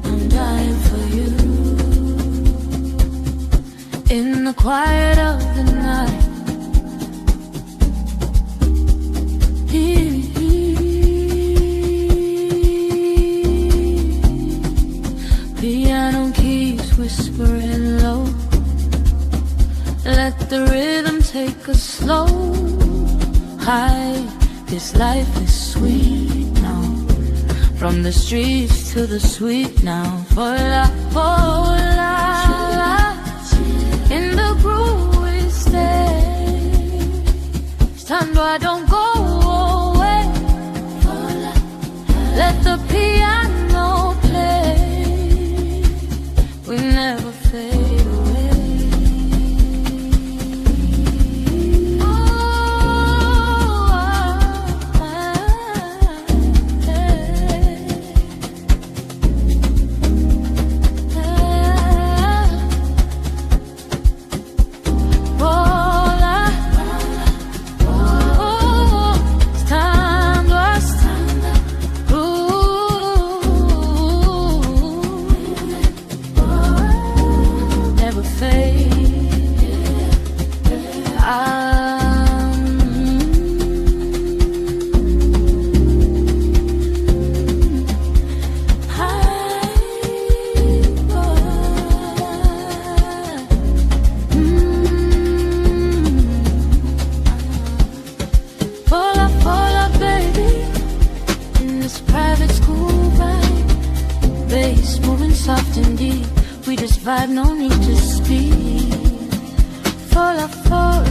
I'm dying for you. In the quiet of the night, piano keys whispering low. Let the rhythm take us slow. High, this life is sweet now. From the streets to the sweet now. For la, in the groove we stay. Stand where I don't go away. Let the piano play. We never fade away. Soft and deep, we just vibe, no need to speak. Forever.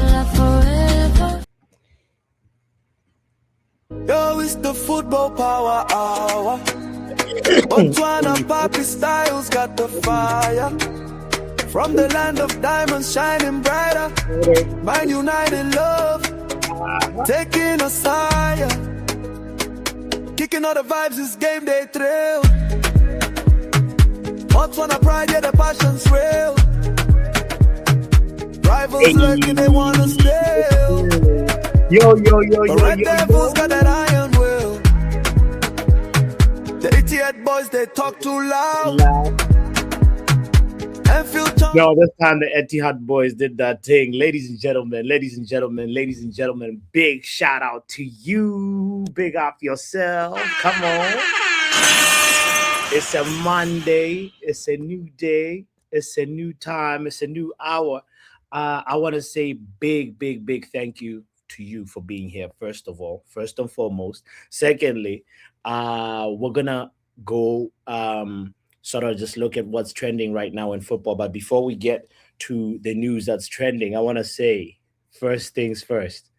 Yo, it's the football power hour. Botswana Papi Styles got the fire. From the land of diamonds shining brighter. Man united love, taking us higher. Kicking all the vibes, this game day thrill. Botswana pride, yeah, the passion's real. Rivals lurking, they wanna steal. Yo. The Red Devils got that iron will. The 88 boys, they talk too loud. No, this time the Etihad boys did that thing. Ladies and gentlemen, big shout out to you. Big up yourself. Come on. It's a Monday. It's a new day. It's a new time. It's a new hour. I want to say big thank you to you for being here, first of all, first and foremost. Secondly, we're going to go sort of just look at what's trending right now in football. But before we get to the news that's trending, I want to say, first things first,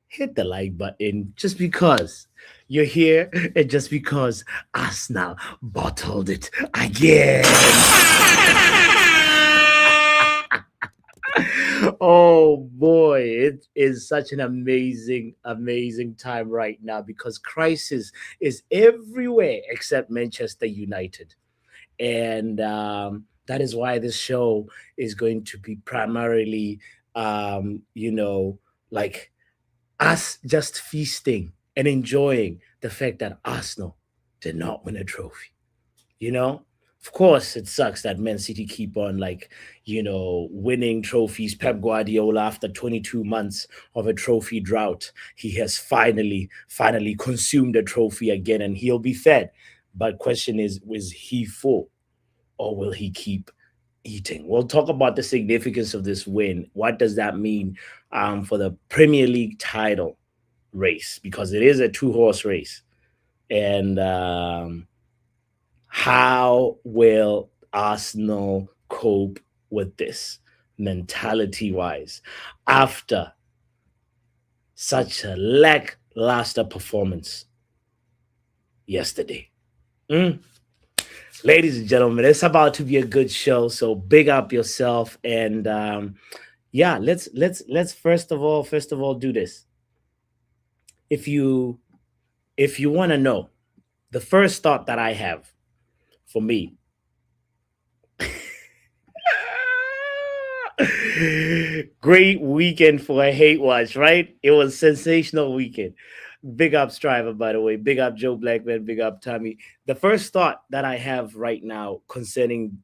hit the like button just because you're here and just because Assnal bottled it again. Oh boy, it is such an amazing time right now because crisis is everywhere except Manchester United. And that is why this show is going to be primarily, like us just feasting and enjoying the fact that Arsenal did not win a trophy. Of course, it sucks that Man City keep on winning trophies. Pep Guardiola, after 22 months of a trophy drought, he has finally consumed a trophy again, and he'll be fed. But question is he full or will he keep eating? We'll talk about the significance of this win. What does that mean for the Premier League title race? Because it is a two-horse race. And how will Arsenal cope with this mentality-wise after such a lackluster performance yesterday? Ladies and gentlemen, it's about to be a good show, so big up yourself. And let's first of all do this. If you want to know, the first thought that I have for me, great weekend for a hate watch, right? It was a sensational weekend. Big up Striver, by the way. Big up Joe Blackman. Big up Tommy. The first thought that I have right now concerning,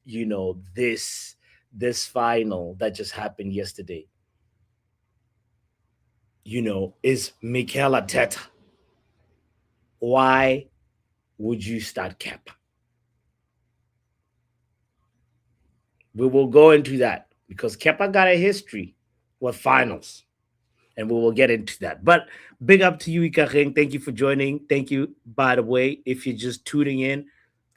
this final that just happened yesterday, is Mikel Arteta. Why would you start Cap? We will go into that because Kepa got a history with finals, and we will get into that. But big up to you, Ikacheng. Thank you for joining. Thank you, by the way, if you're just tuning in,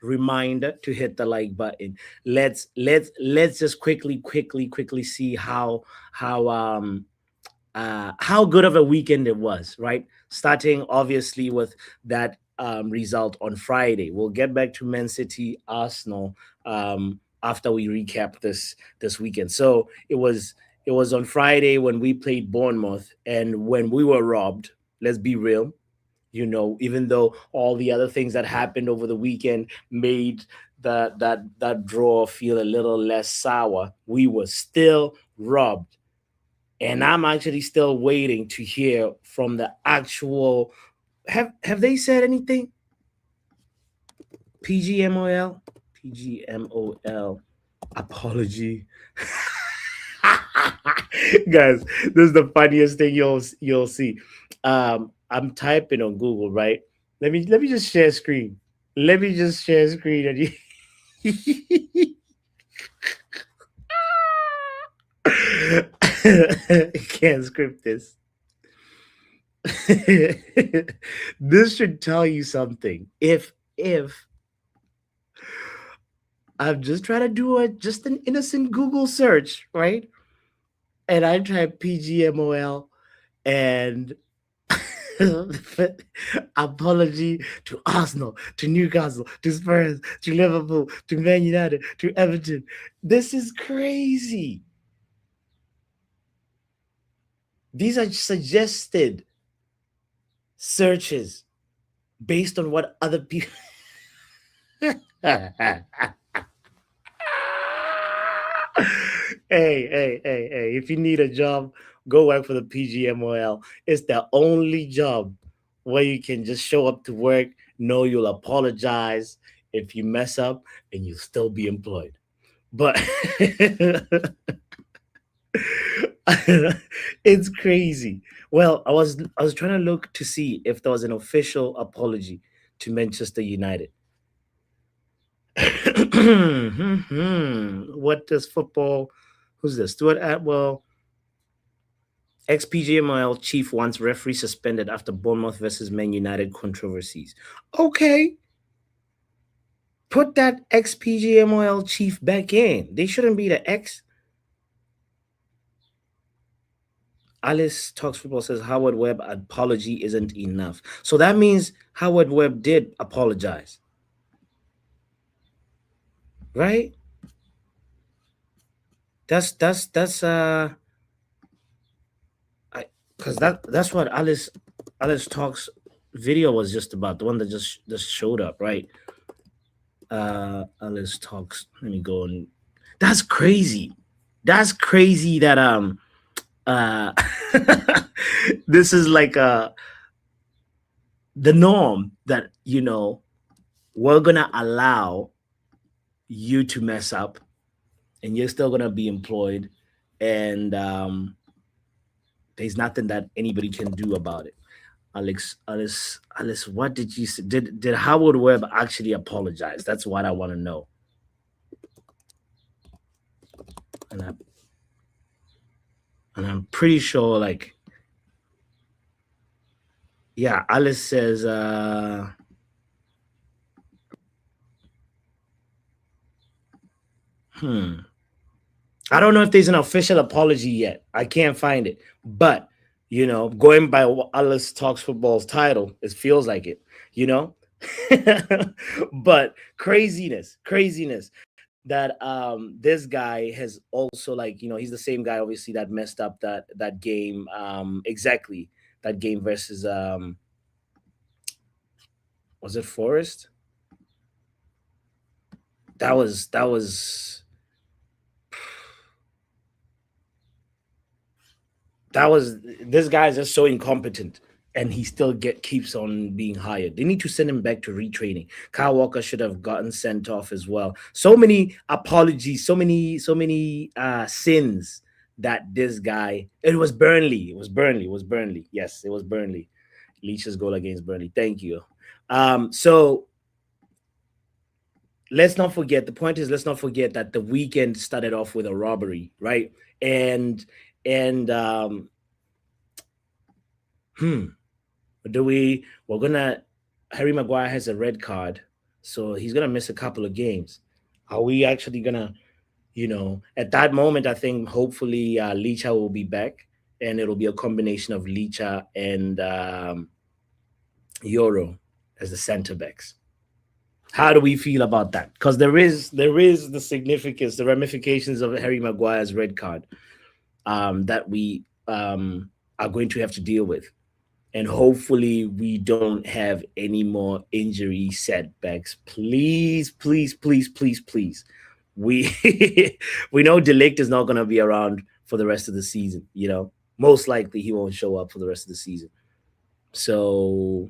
reminder to hit the like button. Let's just quickly see how good of a weekend it was, right? Starting obviously with that result on Friday. We'll get back to Man City, Arsenal after we recap this weekend. So it was on Friday when we played Bournemouth, and when we were robbed. Let's be real. Even though all the other things that happened over the weekend made that draw feel a little less sour, we were still robbed. And I'm actually still waiting to hear from the actual. Have they said anything? PGMOL, PGMOL, apology. Guys, this is the funniest thing you'll see. I'm typing on Google, right? Let me just share screen. Let me just share screen and you. Can't script this. This should tell you something. If I'm just trying to do just an innocent Google search, right? And I type PGMOL and apology to Arsenal, to Newcastle, to Spurs, to Liverpool, to Man United, to Everton. This is crazy. These are suggested searches based on what other people. Hey, if you need a job, go work for the PGMOL. It's the only job where you can just show up to work, know you'll apologize if you mess up, and you'll still be employed. But it's crazy. Well, I was trying to look to see if there was an official apology to Manchester United. What does football? Who's this? Stuart Atwell, ex-PGMOL chief, wants referee suspended after Bournemouth versus Man United controversies. Okay, put that ex-PGMOL chief back in. They shouldn't be the ex. Alice Talks Football says Howard Webb apology isn't enough. So that means Howard Webb did apologize. Right? That's because that's what Alice Talks video was just about, the one that just showed up, right? Alice Talks. Let me go and that's crazy. That's crazy that this is like the norm that we're gonna allow you to mess up and you're still gonna be employed, and there's nothing that anybody can do about it. Alice, what did you say? Did Howard Webb actually apologize? That's what I want to know. And I'm pretty sure, like, yeah, Alice says I don't know if there's an official apology yet. I can't find it. But, going by Alice Talks Football's title, it feels like it, But craziness that this guy has also, like, he's the same guy, obviously, that messed up that game, exactly, that game versus was it Forest? That was this guy is just so incompetent. and he still keeps on being hired. They need to send him back to retraining. Kyle Walker should have gotten sent off as well. So many apologies, so many sins that this guy. It was Burnley. Yes, it was Burnley. Leach's goal against Burnley. Thank you. So let's not forget. The point is, let's not forget that the weekend started off with a robbery, right? And we're gonna. Harry Maguire has a red card, so he's gonna miss a couple of games. Are we actually gonna, at that moment, I think hopefully Licha will be back, and it'll be a combination of Licha and Euro as the center backs. How do we feel about that? Because there is the significance, the ramifications of Harry Maguire's red card that we are going to have to deal with. And hopefully we don't have any more injury setbacks. Please, please, please, please, please. We we know De Ligt is not going to be around for the rest of the season. Most likely he won't show up for the rest of the season. So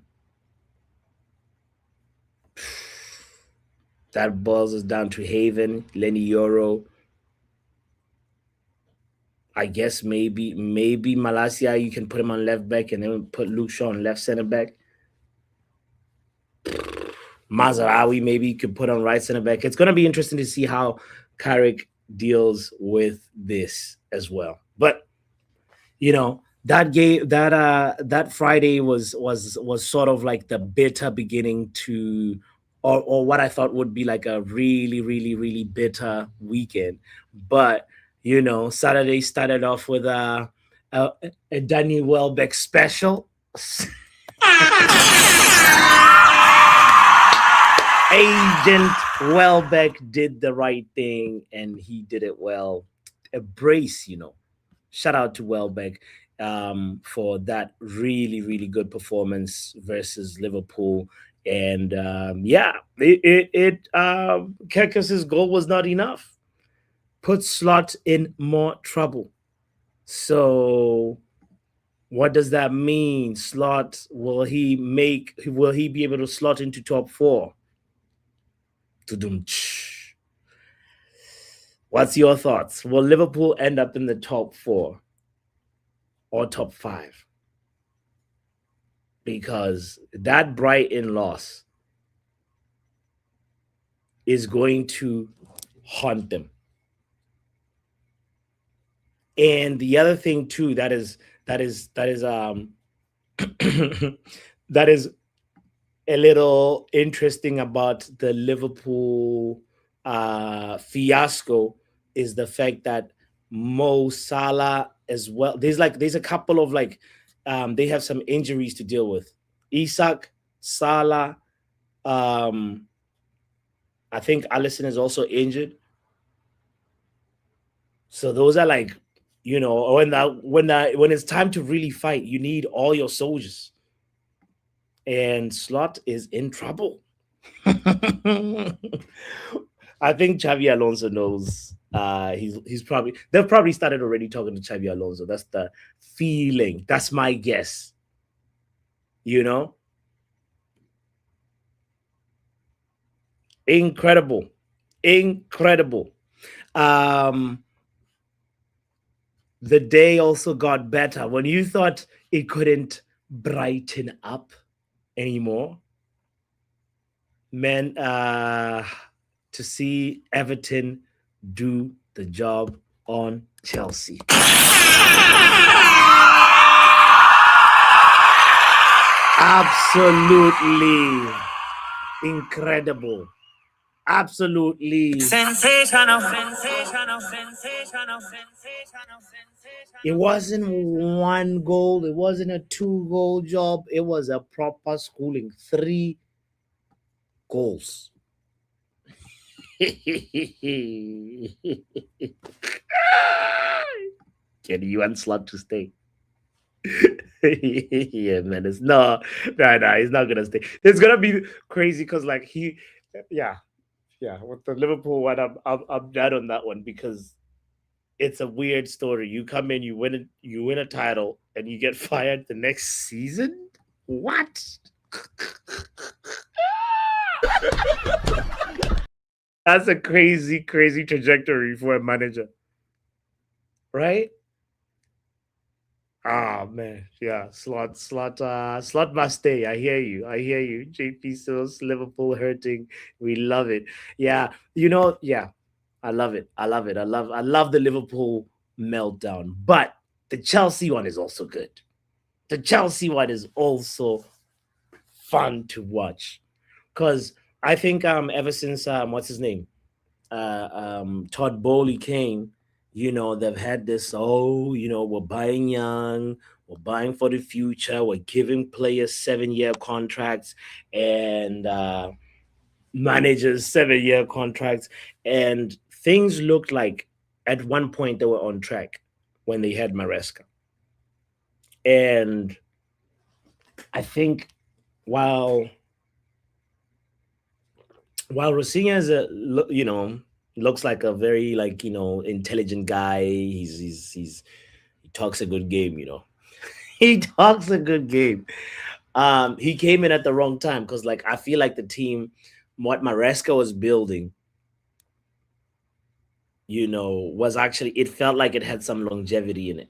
that boils us down to Haven, Lenny Euro. I guess maybe Malacia, you can put him on left back and then put Luke Shaw on left center back. Mazarawi, maybe you could put on right center back. It's going to be interesting to see how Carrick deals with this as well. But that game, that Friday was sort of like the bitter beginning to, or what I thought would be like a really, really, really bitter weekend. But Saturday started off with a Danny Welbeck special. Agent Welbeck did the right thing, and he did it well. A brace, Shout out to Welbeck for that really, really good performance versus Liverpool. And Kekus's goal was not enough. Put Slot in more trouble. So what does that mean? Slot, will he be able to slot into top 4? What's your thoughts? Will Liverpool end up in the top 4 or top 5? Because that Brighton loss is going to haunt them. And the other thing too that is that is a little interesting about the Liverpool fiasco is the fact that Mo Salah as well. There's a couple of they have some injuries to deal with. Isak, Salah, I think Alisson is also injured. So those are when it's time to really fight, you need all your soldiers. And Slot is in trouble. I think Xabi Alonso knows. They've probably started already talking to Xabi Alonso. That's the feeling. That's my guess. Incredible. The day also got better when you thought it couldn't brighten up anymore. Man, to see Everton do the job on Chelsea. Absolutely incredible. Absolutely sensational. It wasn't one goal. It wasn't a 2-goal job. It was a proper schooling. 3 goals. Can you want Slot to stay? Yeah, man. He's not gonna stay. It's gonna be crazy because with the Liverpool one, I'm dead on that one because it's a weird story. You come in, you win a title, and you get fired the next season. What? That's a crazy, crazy trajectory for a manager, right? Oh man, yeah, slot must stay. I hear you. JP Sills, Liverpool hurting. We love it. Yeah, yeah, I love it. I love the Liverpool meltdown. But the Chelsea one is also good. The Chelsea one is also fun to watch. Because I think ever since what's his name? Todd Bowley came, they've had this, we're buying young, we're buying for the future, we're giving players 7-year contracts and managers 7-year contracts. And things looked like at one point they were on track when they had Maresca. And I think while Rosenior is looks like a very intelligent guy. He talks a good game. He talks a good game. He came in at the wrong time because I feel like the team, what Maresca was building, was actually, it felt like it had some longevity in it.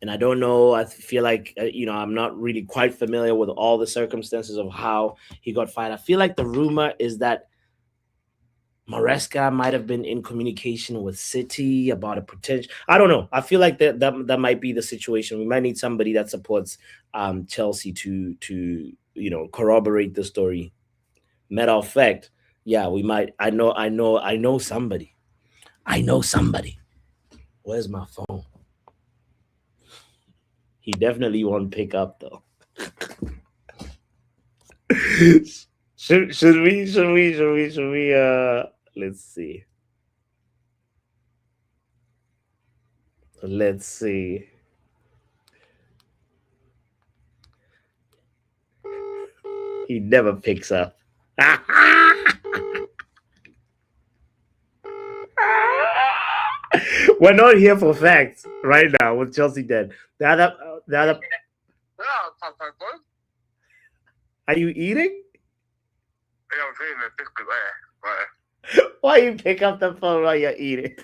And I don't know. I feel like I'm not really quite familiar with all the circumstances of how he got fired. I feel like the rumor is that Maresca might have been in communication with City about a potential. I don't know. I feel like that might be the situation. We might need somebody that supports Chelsea to corroborate the story. Matter of fact, yeah, we might. I know somebody. Where's my phone? He definitely won't pick up though. Should we let's see. He never picks up. We're not here for facts right now with Chelsea dead. The other Are you eating? Yeah, I'm eating a biscuit there. Right. Why you pick up the phone while you're eating?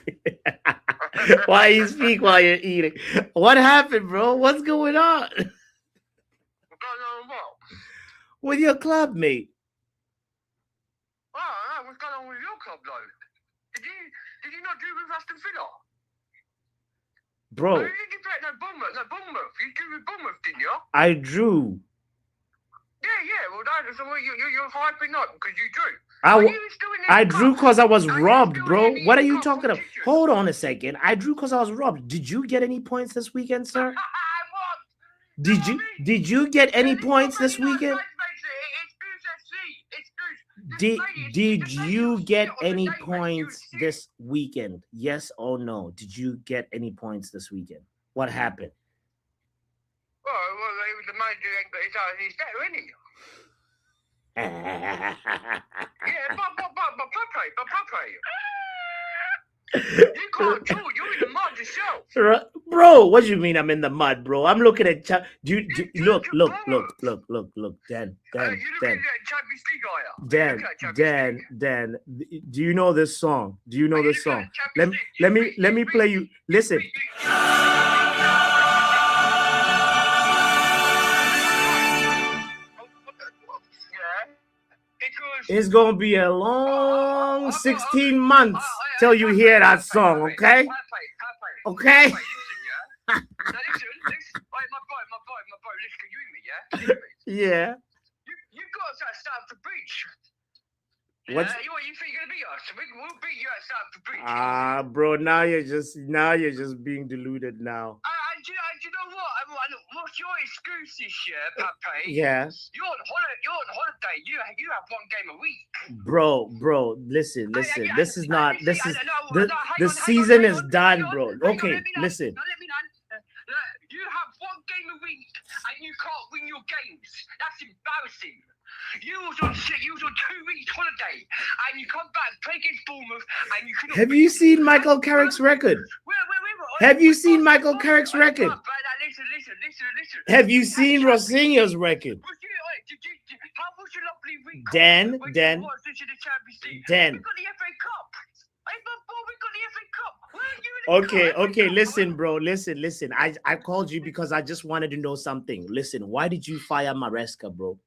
Why you speak while you're eating? What happened, bro? What's going on? What's going on what? With your club, mate. Oh, no, what's going on with your club, though? Did you not do with Aston Villa? Bro. Oh, you did play no Bournemouth. You drew with Bournemouth, didn't you? I drew. Yeah. Well, so you're hyping up because you drew. I drew because I was robbed, bro. What are you talking about? Hold on a second. I drew because I was robbed. Did you get any points this weekend, sir? Did you get any points this weekend? Did you get any points this weekend? Yes or no? Did you get any points this weekend? What happened? Well, the manager ain't got his better, isn't he? Yeah, but Pepe. You can't draw. You're in the mud yourself. Bro, what do you mean I'm in the mud, bro? I'm looking at look, Dan. Dan, do you know this song? Let me play you. Listen. It's gonna be a long 16 months till you hear that song, okay? Okay? My boy, listen, you hear me, yeah? Yeah. You got us at Stamford Bridge. What you think you're gonna beat us? We'll beat you at Stamford Bridge. Bro, now you're just being deluded now. And do you know what? What's your excuse this year, Pepe? Yeah. You're on holiday. You have one game a week. Bro, listen. The season is done, bro. Okay, listen. You have one game a week and you can't win your games. That's embarrassing. You was on 2 weeks holiday and you come back, play against Bournemouth and you couldn't. Have you seen Michael Carrick's record? Have you seen Michael Carrick's record? Listen, Listen. Have you seen Rosenior's record? How was your lovely week? Dan. We got the FA Cup. We got the FA Cup. Where are you in the cup? Okay. Listen, bro. Listen. I called you because I just wanted to know something. Listen, why did you fire Maresca, bro?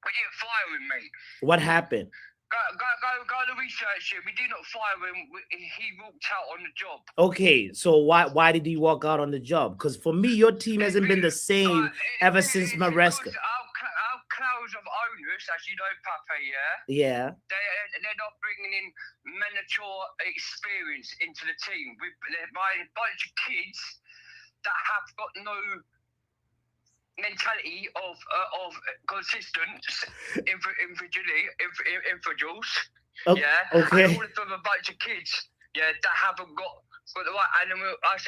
We didn't fire him, mate. What happened? Go to research him. We did not fire him. He walked out on the job. Okay, so why did he walk out on the job? Because for me, your team hasn't been the same ever since Maresca. Our clouds of owners, as you know, Pape, Yeah. they're not bringing in mature experience into the team. They're buying a bunch of kids that have got no mentality of consistent individuals. Okay. Okay. And all of them a bunch of kids, that haven't got the right animal. As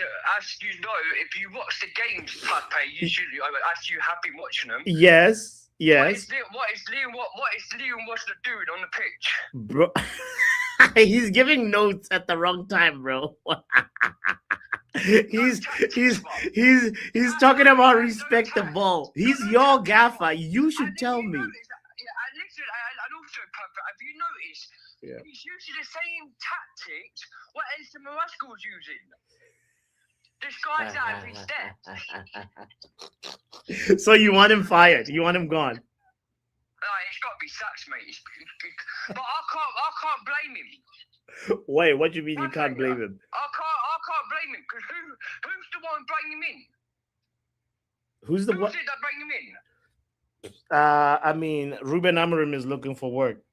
you know, if you watch the games, Pape, you should. As you have been watching them. Yes. What is Liam Washler doing on the pitch? Bro, he's giving notes at the wrong time, bro. he's talking about respect the ball. He's your gaffer. You should tell me. And also, have you noticed? He's using the same tactics what Enzo Maresca was using. This guy's out of his depth. So you want him fired? You want him gone? He's got to be sacked, mate. But I can't blame him. Wait, what do you mean you can't blame him? I can't blame him because who's the one bringing him in? Who's the one? Who's it that bring him in? I mean, Ruben Amorim is looking for work.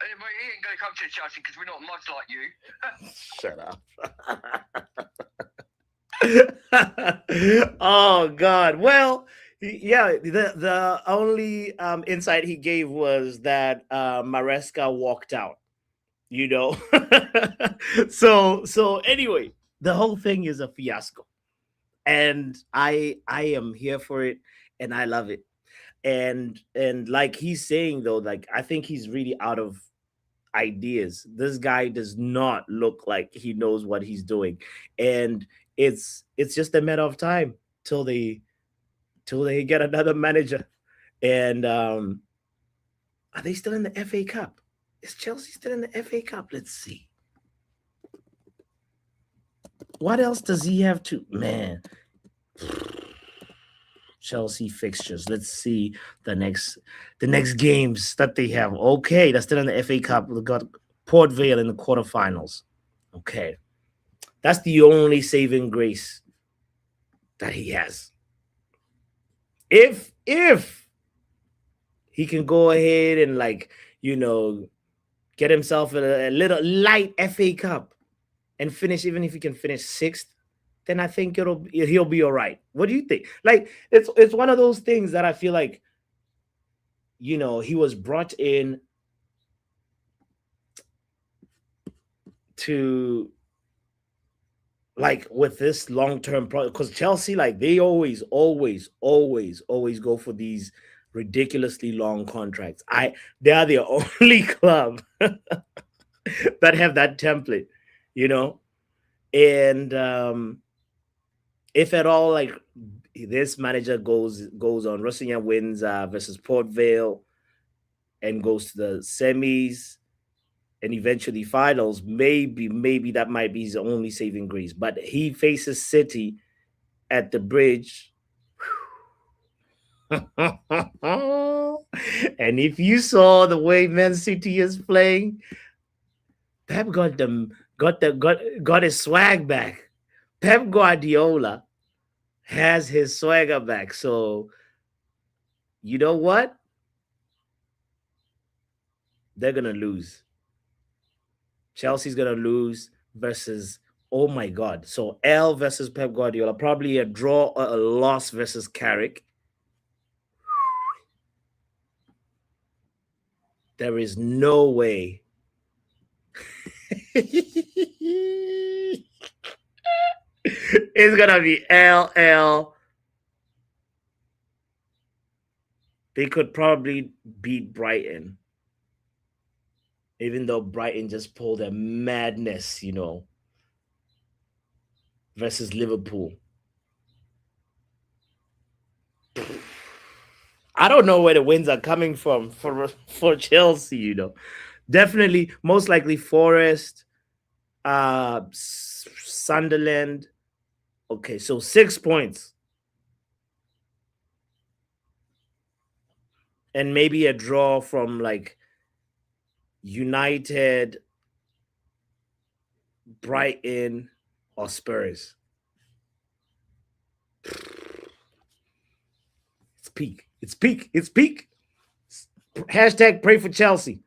He ain't going to come to Chelsea because we're not much like you. Shut up. Oh God. Well, yeah. The only insight he gave was that Maresca walked out. You know. So anyway, the whole thing is a fiasco, and I am here for it, and I love it. And like he's saying though, like I think he's really out of ideas. This guy does not look like he knows what he's doing, and it's just a matter of time till they get another manager. And are they still in the FA Cup? Is Chelsea still in the FA Cup? Let's see. What else does he have to, man? Chelsea fixtures. Let's see the next games that they have. Okay, that's still in the FA Cup. We got Port Vale in the quarterfinals. Okay, that's the only saving grace that he has. If he can go ahead and get himself a little light FA Cup and finish, even if he can finish 6th, then I think he'll be all right. What do you think? Like, it's one of those things that I feel like, he was brought in to, like, with this long-term project, because Chelsea, like, they always go for these ridiculously long contracts. They are the only club that have that template, and if at all, like, this manager goes on, Rosenior wins versus Port Vale and goes to the semis and eventually finals, maybe that might be his only saving grace. But he faces City at the Bridge. And if you saw the way Man City is playing, Pep got his swag back. Pep Guardiola has his swagger back. So, you know what? They're going to lose. Chelsea's going to lose versus, oh my God. So, L versus Pep Guardiola. Probably a draw or a loss versus Carrick. There is no way. It's gonna be LL. They could probably beat Brighton, even though Brighton just pulled a madness, versus Liverpool. I don't know where the wins are coming from for Chelsea, you know. Definitely, most likely Forest, Sunderland. Okay, so 6 points. And maybe a draw from like United, Brighton, or Spurs. It's peak. It's peak. It's peak. Hashtag pray for Chelsea.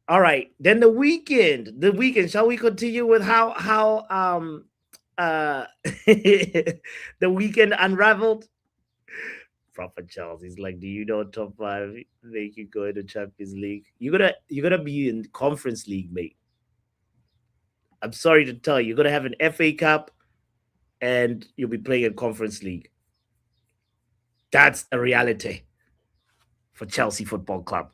All right. Then the weekend. The weekend. Shall we continue with how the weekend unraveled? Proper Chelsea's like, do you know top five make you go into Champions League? You're gonna be in Conference League, mate. I'm sorry to tell you, you're gonna have an FA Cup and you'll be playing in Conference League. That's a reality for Chelsea Football Club.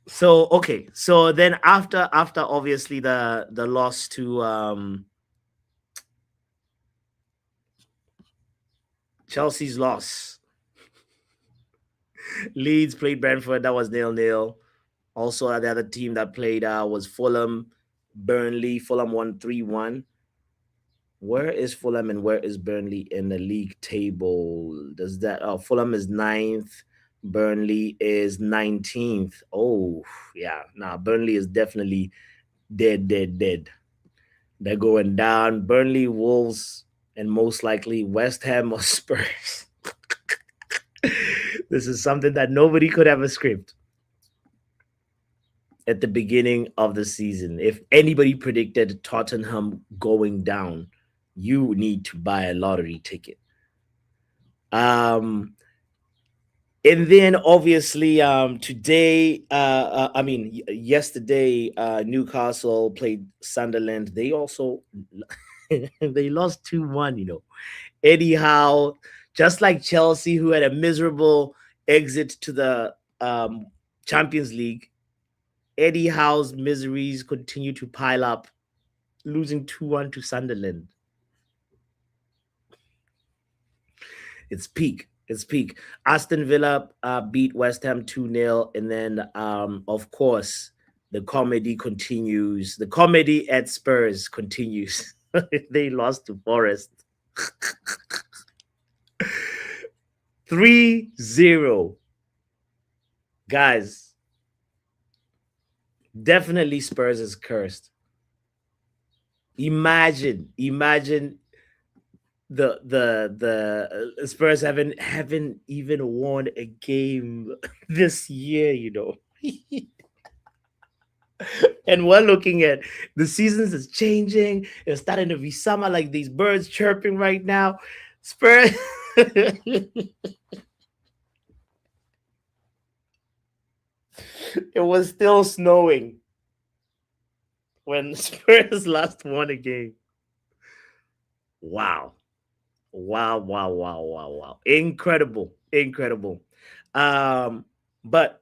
So okay, so then after obviously the loss to Chelsea's loss, Leeds played Brentford. That was 0-0. Also, the other team that played was Fulham, Burnley. Fulham won 3-1. Where is Fulham and where is Burnley in the league table? Does that? Oh, Fulham is 9th. Burnley is 19th. Oh, yeah. Nah, Burnley is definitely dead. They're going down. Burnley, Wolves, and most likely West Ham or Spurs. This is something that nobody could ever script at the beginning of the season. If anybody predicted Tottenham going down, you need to buy a lottery ticket. And then obviously today, yesterday, Newcastle played Sunderland. They also they lost 2-1, you know. Eddie Howe, just like Chelsea, who had a miserable exit to the Champions League, Eddie Howe's miseries continue to pile up, losing 2-1 to Sunderland. It's peak. It's peak. Aston Villa beat West Ham 2-0. And then, of course, the comedy continues. The comedy at Spurs continues. They lost to Forest. 3-0. Guys, definitely Spurs is cursed. Imagine the Spurs haven't even won a game this year, you know. And we're looking at the seasons is changing. It's starting to be summer, like these birds chirping right now. Spurs. It was still snowing when Spurs last won a game. Wow. Incredible. But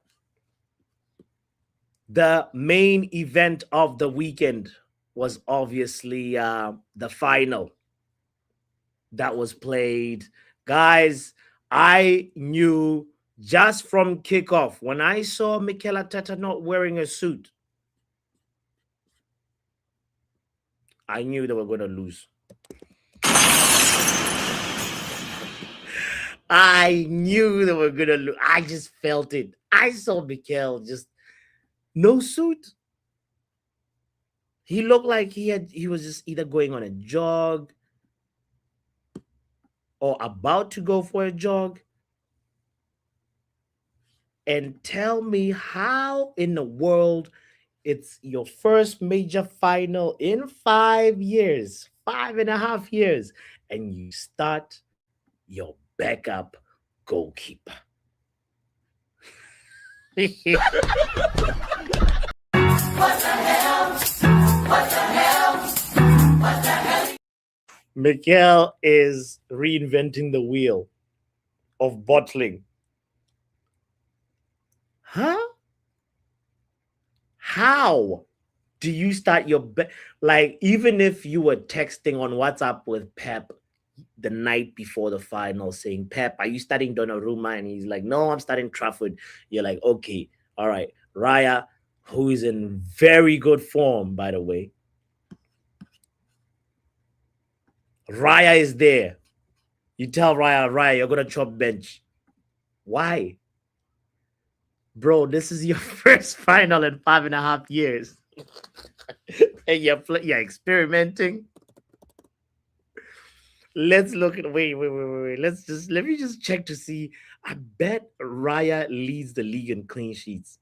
the main event of the weekend was obviously the final that was played. Guys, I knew just from kickoff, when I saw Mikel Arteta not wearing a suit, I knew they were going to lose. I knew they were going to lose. I just felt it. I saw Mikel just no suit. He looked like he was just either going on a jog or about to go for a jog. And tell me how in the world it's your first major final in 5 years, 5.5 years, and you start your backup goalkeeper. What the hell? Mikel is reinventing the wheel of bottling. Huh? How do you start your like, even if you were texting on WhatsApp with Pep the night before the final saying, Pep, are you starting Donnarumma? And he's like, no, I'm starting Trafford. You're like, okay, all right. Raya, who is in very good form, by the way. Raya is there. You tell Raya, you're going to chop bench. Why? Bro, this is your first final in 5.5 years. And you're experimenting. Let's look at wait. Let me just check to see. I bet Raya leads the league in clean sheets.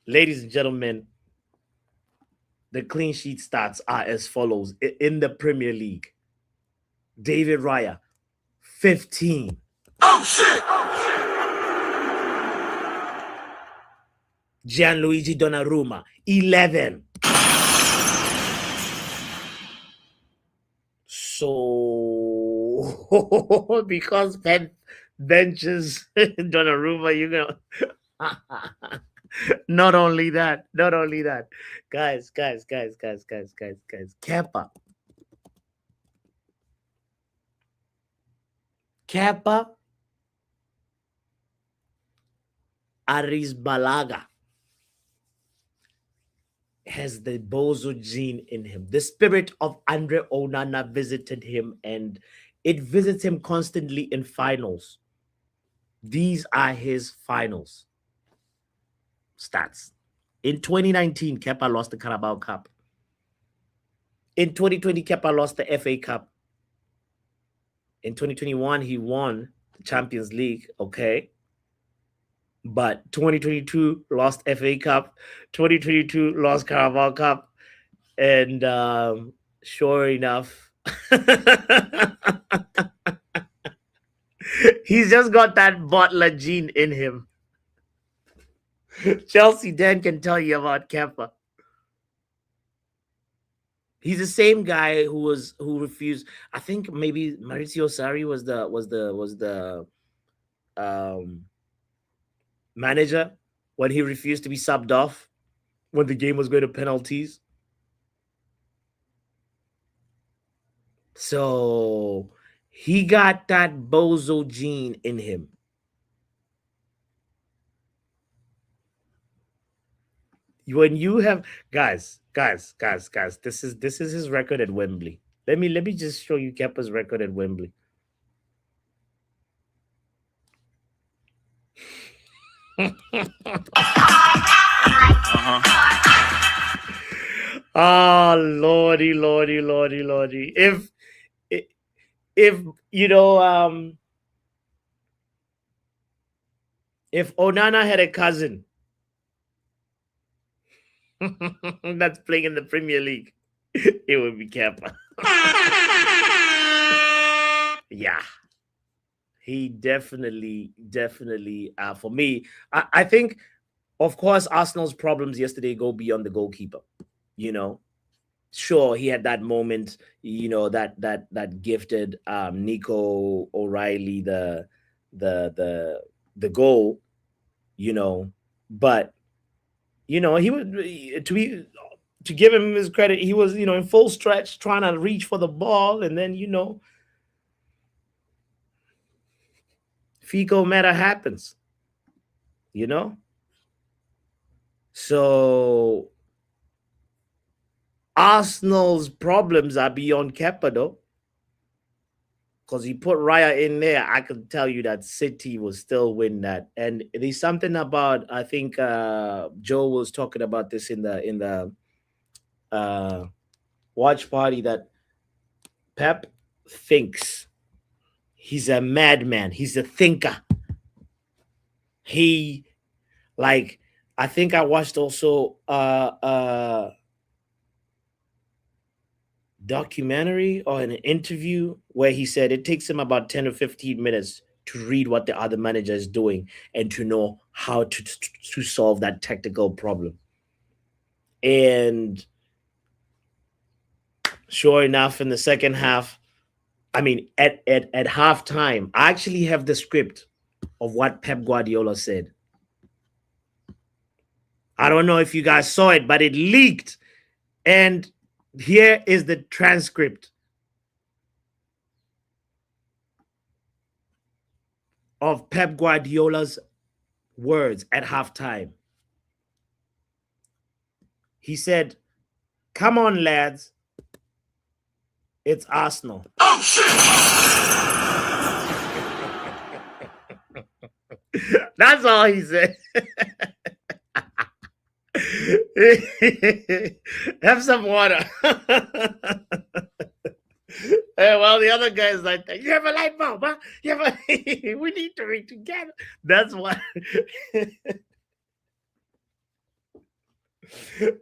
Ladies and gentlemen, the clean sheet stats are as follows in the Premier League. David Raya, 15. Oh shit! Gianluigi Donnarumma, 11. So because Pep benches Donnarumma, you're gonna not only that, guys, Kepa Arrizabalaga has the Bozo gene in him. The spirit of Andre Onana visited him, and it visits him constantly in finals. These are his finals stats. In 2019, Kepa lost the Carabao Cup. In 2020, Kepa lost the FA Cup. In 2021, he won the Champions League, okay? But 2022 lost FA Cup, 2022 lost Carabao Cup, and sure enough, he's just got that Butler gene in him. Chelsea Dan can tell you about Kepa. He's the same guy who refused. I think maybe Maurizio Sarri was the manager when he refused to be subbed off when the game was going to penalties. So he got that Bozo gene in him. When you have guys, this is his record at Wembley. Let me just show you Kepa's record at Wembley. Oh, lordy. If you know, if Onana had a cousin that's playing in the Premier League, it would be Kepa. Yeah. He definitely, for me, I think, of course, Arsenal's problems yesterday go beyond the goalkeeper. You know, sure, he had that moment, you know, that gifted Nico O'Reilly the goal, you know, but you know, he would to give him his credit, he was, you know, in full stretch trying to reach for the ball, and then, you know, fecal matter happens, you know. So Arsenal's problems are beyond Kepa, though, because he put Raya in there. I can tell you that City will still win that. And there's something about, I think Joe was talking about this in the watch party, that Pep thinks. He's a madman. He's a thinker. He, like, I think I watched also documentary or an interview where he said it takes him about 10 or 15 minutes to read what the other manager is doing and to know how to solve that technical problem. And sure enough, in the second half, I mean, at halftime, I actually have the script of what Pep Guardiola said. I don't know if you guys saw it, but it leaked. And here is the transcript of Pep Guardiola's words at halftime. He said, "Come on, lads. It's Arsenal." Oh, shit. That's all he said. Have some water. Well, the other guy is like, "You have a light bulb, huh? We need to be together." That's why.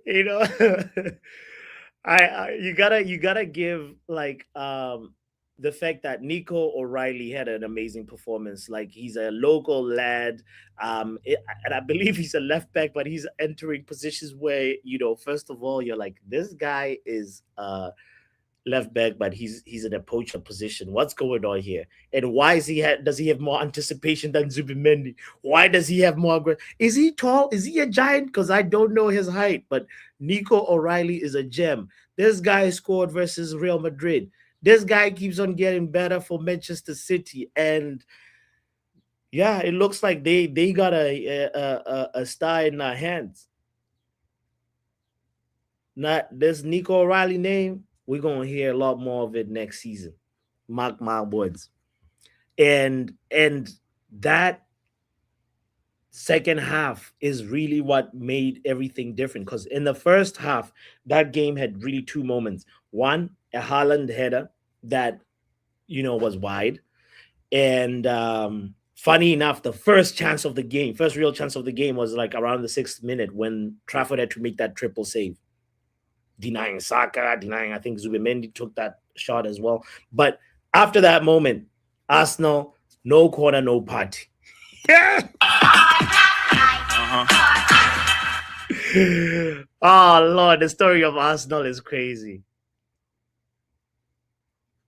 You know, you gotta give like the fact that Nico O'Reilly had an amazing performance. Like, he's a local lad, and I believe he's a left back, but he's entering positions where, you know, first of all, you're like, this guy is left back, but he's in a poacher position. What's going on here? And why is does he have more anticipation than Zubimendi? Why does he have more? Is he tall? Is he a giant? Because I don't know his height, but Nico O'Reilly is a gem. This guy scored versus Real Madrid. This guy keeps on getting better for Manchester City, and yeah, it looks like they got a star in their hands. Not this Nico O'Reilly name. We're gonna hear a lot more of it next season. Mark my words. And that second half is really what made everything different. Because in the first half, that game had really two moments. One, a Haaland header that, you know, was wide. And funny enough, the first real chance of the game was like around the 6th minute when Trafford had to make that triple save. Denying Saka, I think Zubimendi took that shot as well. But after that moment, Arsenal, no corner, no party. Oh, Lord, the story of Arsenal is crazy.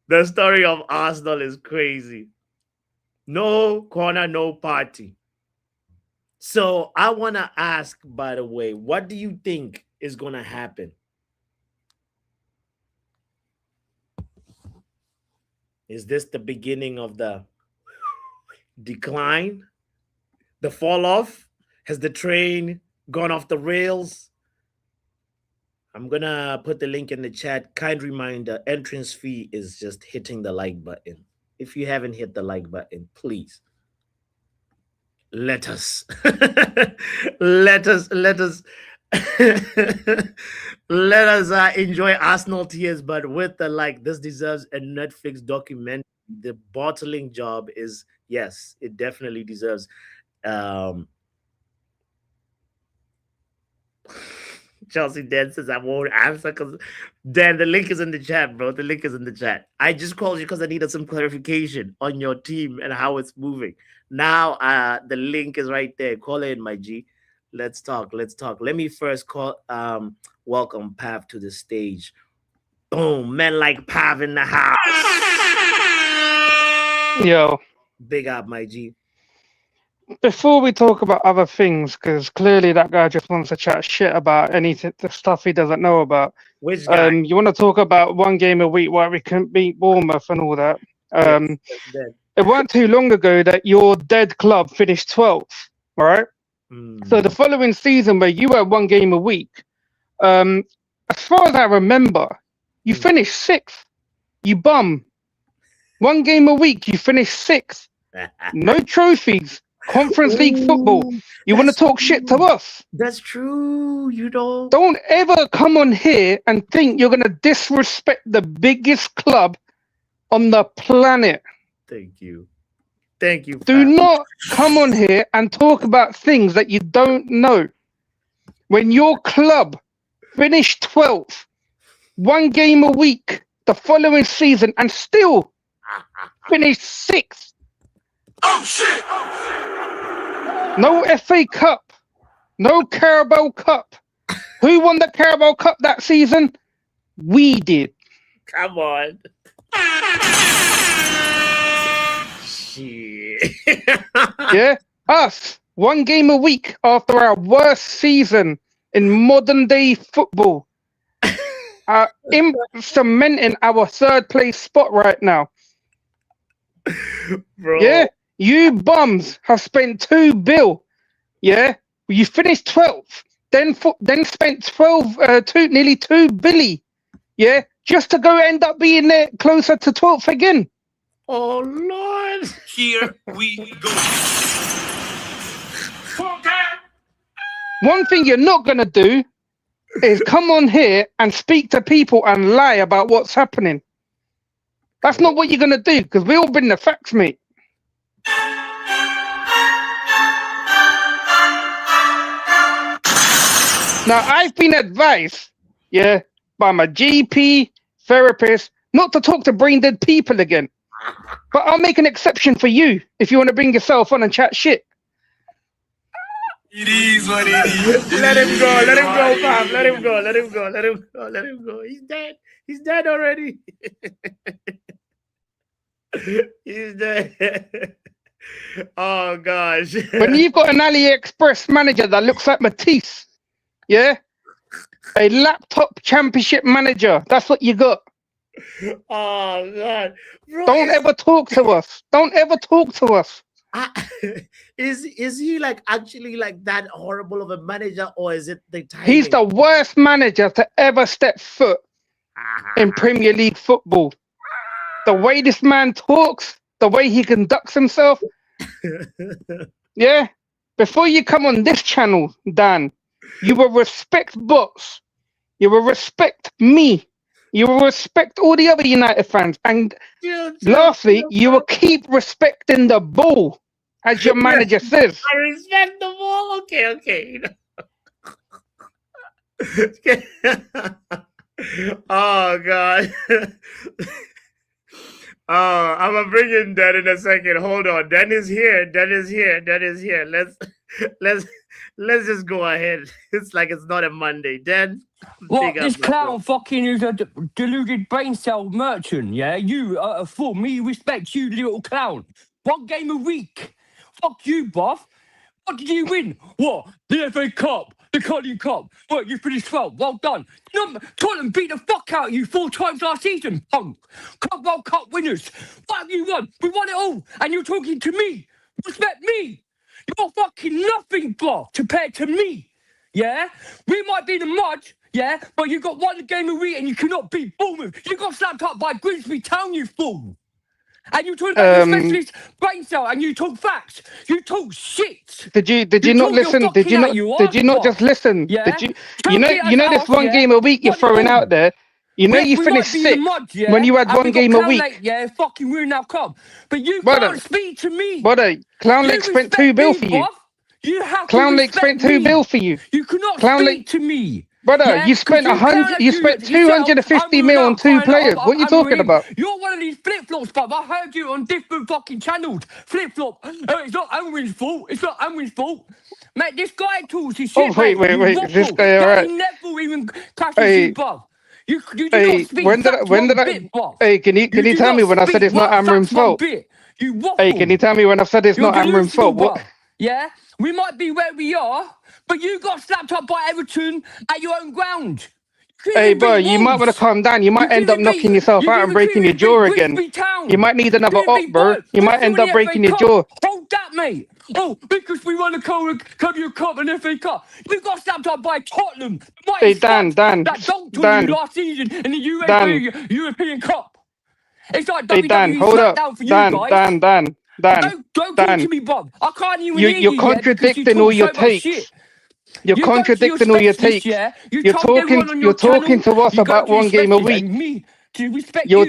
The story of Arsenal is crazy. No corner, no party. So I want to ask, by the way, what do you think is going to happen? Is this the beginning of the decline? The fall off? Has the train gone off the rails? I'm going to put the link in the chat. Kind reminder, entrance fee is just hitting the like button. If you haven't hit the like button, please let us let us enjoy Arsenal tears, but with the like. This deserves a Netflix documentary. The bottling job is, yes, it definitely deserves. Chelsea Dan says I won't answer because Dan, the link is in the chat, bro. The link is in the chat. I just called you because I needed some clarification on your team and how it's moving. Now the link is right there. Call in, my G. Let's talk. Let me first welcome Pav to the stage. Boom, men like Pav in the house. Yo. Big up, my G. Before we talk about other things, because clearly that guy just wants to chat shit about anything, the stuff he doesn't know about. Which guy? You want to talk about one game a week where we couldn't beat Bournemouth and all that. It wasn't too long ago that your dead club finished 12th, all right? So the following season where you had one game a week, as far as I remember, you finished 6th. You bum. One game a week, you finished 6th. No trophies. Conference League football. You want to talk shit to us? That's true. You don't. Don't ever come on here and think you're going to disrespect the biggest club on the planet. Thank you. Thank you. Do not come on here and talk about things that you don't know. When your club finished 12th, one game a week the following season and still finished 6th. Oh, shit. No FA Cup. No Carabao Cup. Who won the Carabao Cup that season? We did. Come on. Shit. Yeah? Us. 1 game a week after our worst season in modern day football. Cementing our 3rd place spot right now. Bro. Yeah, you bums have spent $2 billion. Yeah, you finished 12th, then spent nearly $2 billion. Yeah, just to go end up being there closer to 12th again. Oh Lord! Here we go. One thing you're not gonna do is come on here and speak to people and lie about what's happening. That's not what you're gonna do, because we all bring the facts, mate. Now, I've been advised, by my GP, therapist, not to talk to brain dead people again. But I'll make an exception for you if you want to bring yourself on and chat shit. It is what it is. Let him go, fam. Let him go. He's dead already. He's dead. Oh gosh. When you've got an AliExpress manager that looks like Matisse, a laptop championship manager, that's what you got. Oh God. Bro, Don't ever talk to us. Is he like actually like that horrible of a manager, or is it the timing? He's the worst manager to ever step foot in Premier League football. The way this man talks, the way he conducts himself. Before you come on this channel, Dan, you will respect bots. You will respect me. You will respect all the other United fans. And lastly, you will keep respecting the ball, as your manager says. I respect the ball. Okay. Oh God. Oh, I'm gonna bring in Dan in a second. Hold on. Dan is here. Let's just go ahead. It's like it's not a Monday. Dan. What, this clown fucking is a deluded brain cell merchant, yeah? You are a fool. Me respect you, little clown. 1 game a week. Fuck you, bruv. What did you win? What? The FA Cup. The Carling Cup. What, you finished 12th. Well done. Tottenham beat the fuck out of you 4 times last season, punk. World Cup winners. What have you won? We won it all. And you're talking to me. Respect me. You're fucking nothing, bruv, compared to me. Yeah? We might be in the mud, but you got 1 game a week and you cannot beat Bournemouth. You got slapped up by Grimsby Town, you fool. And you talk about your specialist brain cell and you talk facts. You talk shit. Did you not listen? Did you not just listen? Yeah? You know this 1 game a week you're throwing out there? You know you finished 6th when you had 1 game a week. Fucking ruin our cup. But you can't speak to me. Brother, Clown Lake spent $2 billion for you. You have Clown Lake spent $2 billion for you. You cannot speak to me. Brother, you spent 250 mil on 2 players. What are you talking about? You're one of these flip-flops, bruv. I heard you on different fucking channels. Flip-flop. Oh, it's not Anwin's fault. Mate, this guy talks his shit. Oh, wait. Is this guy alright? He never even crashes you, bruv. You do not speak bruv. Hey, can you tell me when I said it's not Amrim's fault? You waffle. Hey, can you tell me when I said it's not Amrim's fault? What? Yeah? We might be where we are, but you got slapped up by Everton at your own ground. Hey, bro, you might want to calm down. You might end up knocking yourself out and breaking your jaw again. You might need another op, bro. You might end up breaking your jaw. Hold that, mate. Oh, because we won a Carling Cup and FA Cup. You got slapped up by Tottenham. Hey, Dan. That dunked on you last season in the European Cup. It's like WWE SmackDown for you guys. Dan. Don't talk to me, Bob. I can't even hear you. You're contradicting all your takes. You're contradicting all your takes. You're talking to us about 1 game a week. You're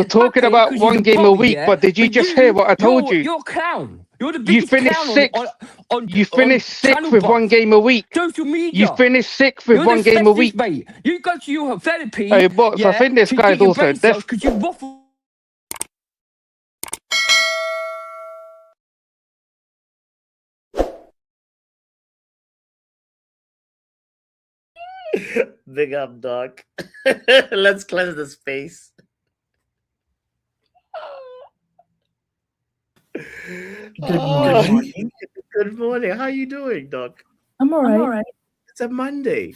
talking about 1 game a week, but did you just hear what I told you? You're a clown. You're the biggest clown. You finished 6th with 1 game a week. Social media. You finished 6th with 1 game a week. Mate. You go to your therapy. Hey, boss, I think this guy's also deaf. Because you waffle. Big up, dog. Let's cleanse the space. Good morning. Good morning. How you doing, Doc? I'm all right. It's a Monday.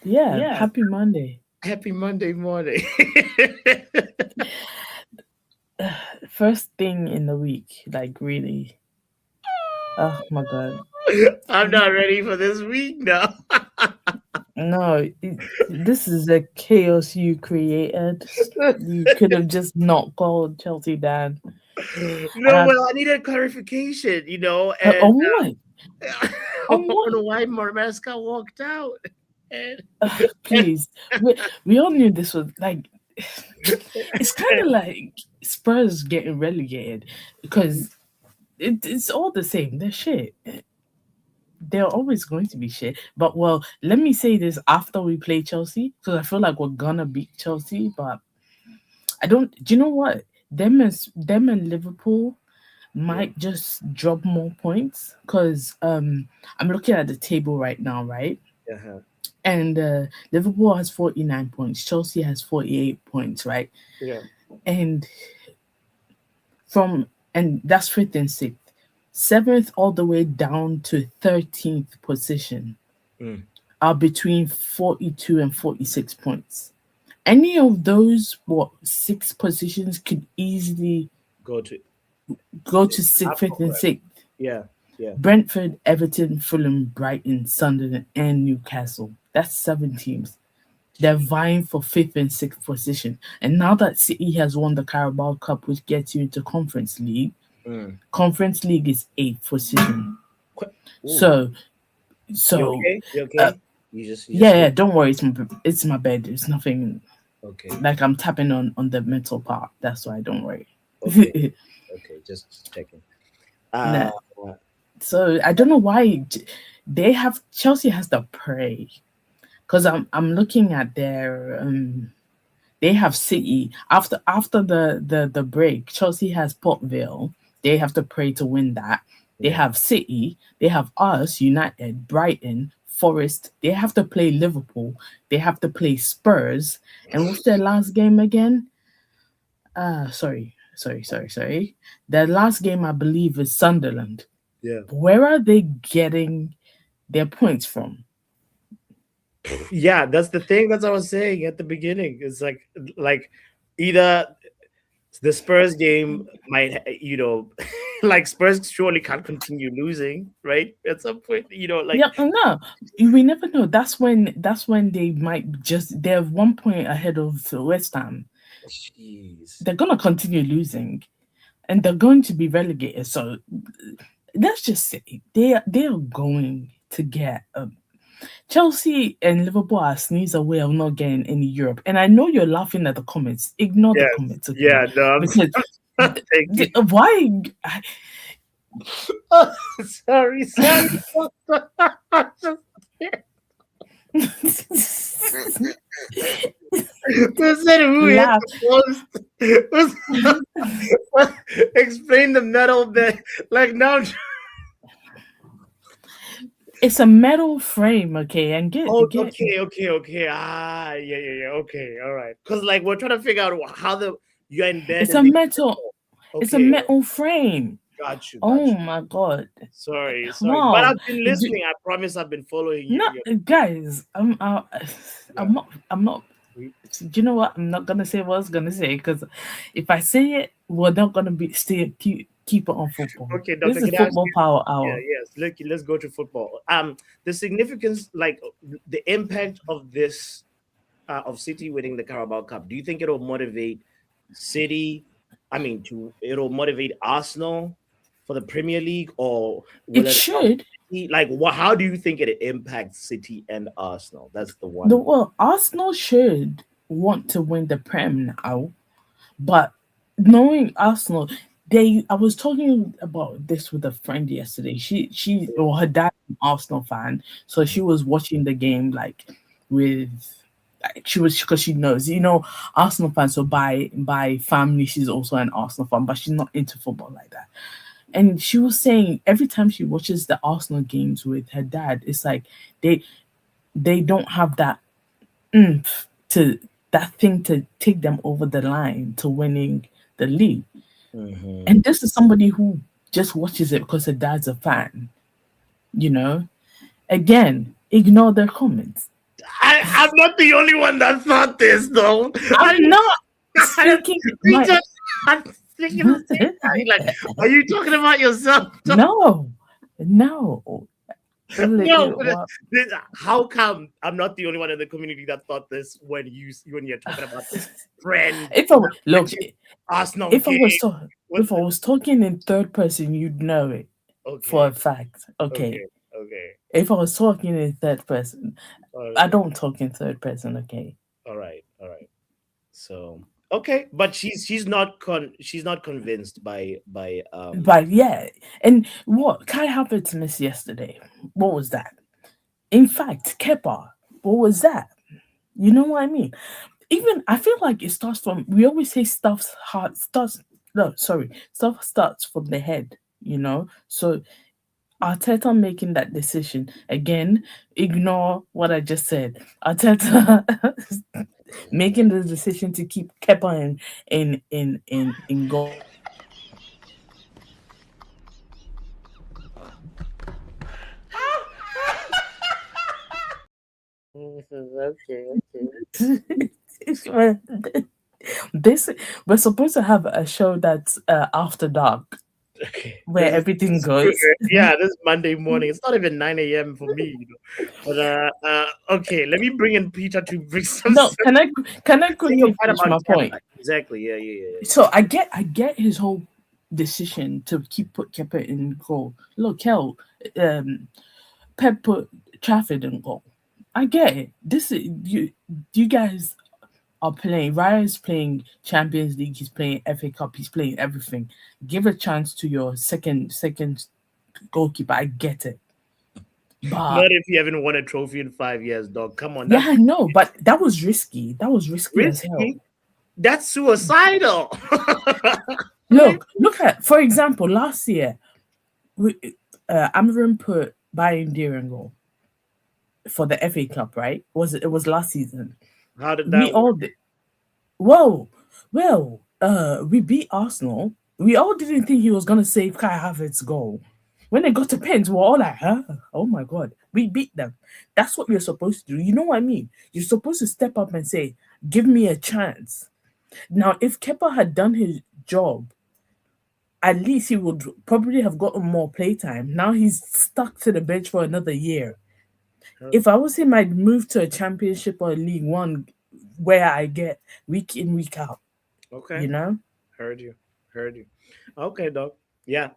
Yeah, happy Monday. Happy Monday morning. First thing in the week, like really. Oh my God. I'm not ready for this week now. No, this is a chaos you created. You could have just not called Chelsea Dan. No, well, I needed clarification, and On what? On what? on why Maresca walked out. And Please, we all knew this was like. It's kind of like Spurs getting relegated because it's all the same. They're shit. They're always going to be shit. But well, let me say this after we play Chelsea because I feel like we're gonna beat Chelsea. But I don't. Do you know what? Them and Liverpool might just drop more points because I'm looking at the table right now, right? Uh-huh. And Liverpool has 49 points. Chelsea has 48 points, right? Yeah. And that's fifth and sixth. Seventh all the way down to 13th position are between 42 and 46 points. Any of those 6 positions could easily go to fifth and sixth. Yeah. Brentford, Everton, Fulham, Brighton, Sunderland, and Newcastle. That's 7 teams. They're vying for 5th and 6th position. And now that City has won the Carabao Cup, which gets you into Conference League, Conference League is 8th position. So you okay? Yeah, don't worry. It's my bed. It's nothing. Okay. Like I'm tapping on the metal part. That's why don't worry. Okay, just checking. So I don't know why Chelsea has the prey. Because I'm looking at their they have City after the break. Chelsea has Port Vale. They have to pray to win that. They have City. They have us, United, Brighton, Forest. They have to play Liverpool. They have to play Spurs. And what's their last game again? Sorry. Their last game, I believe, is Sunderland. Yeah. Where are they getting their points from? Yeah, that's the thing. That's what I was saying at the beginning. It's like either the Spurs game might, like Spurs surely can't continue losing, right? At some point, no, we never know. That's when they might they have 1 point ahead of West Ham. Jeez. They're gonna continue losing, and they're going to be relegated. So let's just say they are going to get Chelsea and Liverpool are sneeze away of not getting any Europe. And I know you're laughing at the comments. Ignore the comments. Okay? Yeah, no. Why? Sorry. Explain the metal bit. Like now. It's a metal frame, okay, and get. Okay. Yeah. Okay, all right. Because like we're trying to figure out how you're embedded. It's a metal. Okay. It's a metal frame. Got you. Oh my God. Sorry. But I've been listening. I promise I've been following you. No, guys, I'm not. Do you know what? I'm not gonna say what I was gonna say because if I say it, we're not gonna keep it on football. Okay, Dr. This is football power hour. Yeah, yes. Let's go to football. The significance, like the impact of this, of City winning the Carabao Cup. Do you think it'll motivate City? It'll motivate Arsenal for the Premier League, or it should. Like, how do you think it impacts City and Arsenal? That's the one. Well, Arsenal should want to win the Prem now, but knowing Arsenal. I was talking about this with a friend yesterday. Her dad is an Arsenal fan, so she was watching the game because she knows, Arsenal fan. So by family, she's also an Arsenal fan, but she's not into football like that. And she was saying every time she watches the Arsenal games with her dad, it's like they don't have that thing to take them over the line to winning the league. Mm-hmm. And this is somebody who just watches it because her dad's a fan. You know, again, ignore their comments. I'm not the only one that thought this, though. I'm not speaking. I'm thinking the same thing. Like, are you talking about yourself? No. No, how come I'm not the only one in the community that thought this when you're talking about this friend? If I look, Arsenal if game. I was talking in third person, you'd know it for a fact. Okay. If I was talking in third person, I don't talk in third person. Okay. All right. So okay, but she's not convinced by But yeah, and what Kai Havertz missed yesterday? What was that? In fact, Kepa, what was that? You know what I mean? Even I feel like it starts from. We always say stuff starts from the head. You know, so Arteta making that decision again. Ignore what I just said. Arteta making the decision to keep Kepa in goal. This we're supposed to have a show that's after dark. Okay. Where everything goes. Yeah, this Monday morning. It's not even 9 a.m. for me, you know. But okay, let me bring in Peter to bring some. No, can I quickly finish my point? Exactly. Yeah. So I get his whole decision to put Kepa in goal. Look, hell, Pep put Trafford in goal. I get it. This is you guys are playing. Raya's playing Champions League. He's playing FA Cup. He's playing everything. Give a chance to your second goalkeeper. I get it. But not if you haven't won a trophy in 5 years, dog. Come on. Yeah, I know, but that was risky. That was risky as hell. That's suicidal. Look at, for example, last year, Amarim put Bayern in goal for the FA Cup, right? It was last season. How did that work? Well, we beat Arsenal. We all didn't think he was gonna save Kai Havertz's goal. When they got to pens, we're all like, huh? Oh my god, we beat them. That's what you're supposed to do. You know what I mean? You're supposed to step up and say, give me a chance. Now, if Kepa had done his job, at least he would probably have gotten more playtime. Now he's stuck to the bench for another year. If I was him, I'd move to a championship or a League One where I get week in, week out. Okay. You know? Heard you. Okay, dog. Yeah.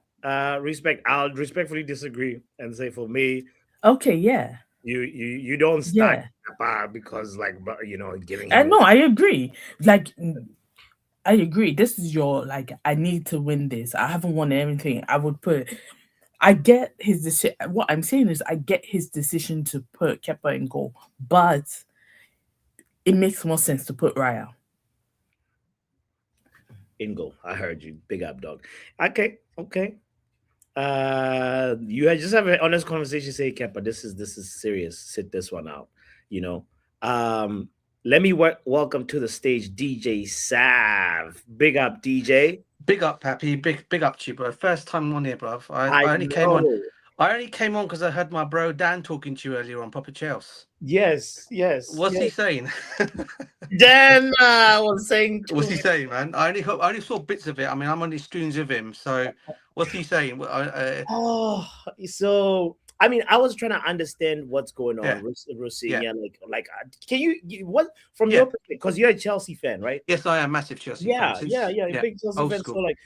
Respect. I'll respectfully disagree and say for me. Okay, yeah. You don't start because giving. I know. I agree. I agree. This is your I need to win this. I haven't won anything. I would put. I get his decision. What I'm saying is, I get his decision to put Kepa in goal, but it makes more sense to put Raya in goal. I heard you. Big up, dog. Okay. You just have an honest conversation. Say, Kepa, this is serious. Sit this one out. Let me welcome to the stage DJ Sav. Big up, DJ. Big up, Pappy. Big up to you, bro. First time on here, bro. I only came on. I only came on because I heard my bro Dan talking to you earlier on Papa Chelsea. Yes. What's he saying? Dan was saying. What's he saying, man? I only saw bits of it. I mean, I'm on the streams with him. So, what's he saying? So I mean, I was trying to understand what's going on, Rosenior. Like, can you what from your perspective? Because you're a Chelsea fan, right? Yes, I am massive Chelsea fan. Big Chelsea fan. So, like,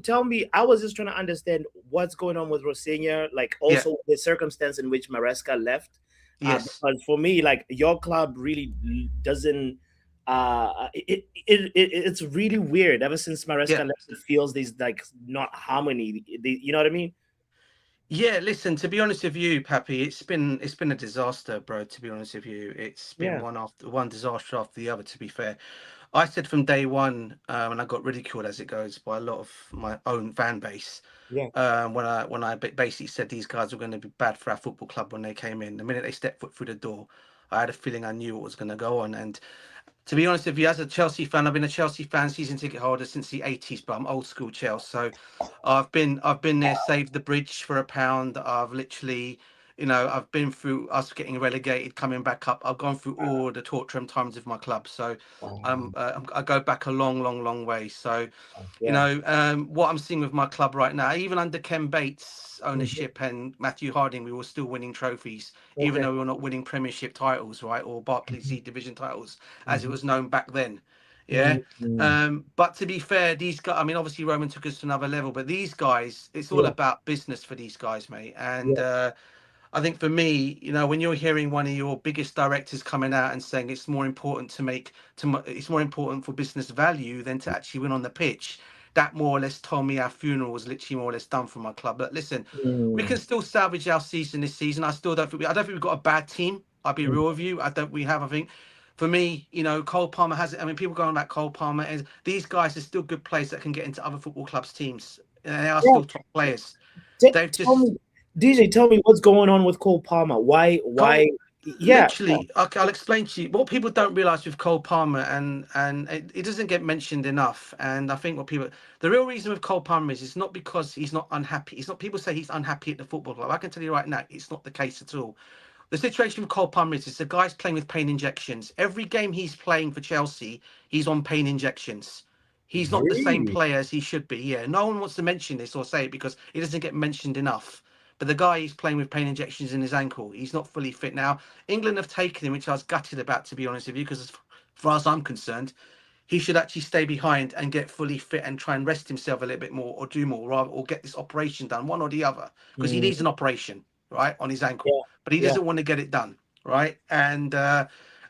tell me. I was just trying to understand what's going on with Rosenior, like also the circumstance in which Maresca left. Yes, because for me, like, your club really doesn't. It's really weird. Ever since Maresca left, it feels there's like not harmony. You know what I mean? Yeah, listen, to be honest with you, Pappy, it's been a disaster, bro, to be honest with you. It's been one disaster after the other, to be fair. I said from day one, and I got ridiculed as it goes by a lot of my own fan base. When I basically said these guys were going to be bad for our football club when they came in. The minute they stepped foot through the door, I had a feeling I knew what was going to go on. And to be honest with you, as a Chelsea fan, I've been a Chelsea fan, season ticket holder since the 80s, but I'm old school Chelsea. So I've been there, saved the bridge for £1. I've literally, I've been through us getting relegated, coming back up. I've gone through all the torturing times of my club. So I go back a long, long, long way. So, what I'm seeing with my club right now, even under Ken Bates' ownership and Matthew Harding, we were still winning trophies, even though we were not winning Premiership titles, right, or Barclays League division titles, as it was known back then. Yeah. But to be fair, these guys, I mean, obviously Roman took us to another level, but these guys, it's all about business for these guys, mate. And I think for me, when you're hearing one of your biggest directors coming out and saying it's more important it's more important for business value than to actually win on the pitch, that more or less told me our funeral was literally more or less done for my club. But listen, we can still salvage our season this season. I don't think we've got a bad team. I'll be real with you. I think for me, Cole Palmer has it. I mean, people going about Cole Palmer, and these guys are still good players that can get into other football clubs' teams. They are still top players. They've just DJ, tell me what's going on with Cole Palmer. Why? Literally, okay, I'll explain to you what people don't realize with Cole Palmer, and it doesn't get mentioned enough. And I think the real reason with Cole Palmer is it's not because he's not unhappy. It's not, people say he's unhappy at the football club. I can tell you right now, it's not the case at all. The situation with Cole Palmer is the guy's playing with pain injections. Every game he's playing for Chelsea, he's on pain injections. He's not the same player as he should be. Yeah, no one wants to mention this or say it because it doesn't get mentioned enough. But the guy is playing with pain injections in his ankle. He's not fully fit now. England have taken him, which I was gutted about, to be honest with you, because as far as I'm concerned, he should actually stay behind and get fully fit and try and rest himself a little bit more or do more, or get this operation done, one or the other, because he needs an operation, right, on his ankle. But he doesn't want to get it done, right? And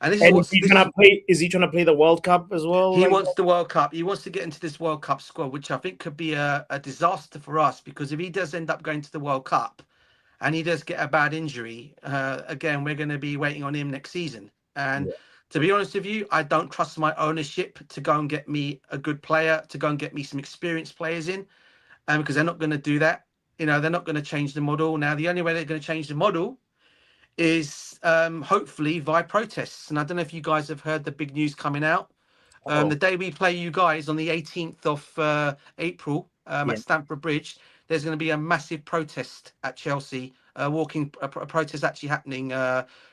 this is he trying to play? Is he trying to play the World Cup as well? He wants the World Cup. He wants to get into this World Cup squad, which I think could be a disaster for us, because if he does end up going to the World Cup and he does get a bad injury, again, we're going to be waiting on him next season. And to be honest with you, I don't trust my ownership to go and get me a good player, to go and get me some experienced players in, because they're not going to do that. They're not going to change the model. Now, the only way they're going to change the model is hopefully via protests. And I don't know if you guys have heard the big news coming out. The day we play you guys on the 18th of April at Stamford Bridge, there's going to be a massive protest at Chelsea, a protest actually happening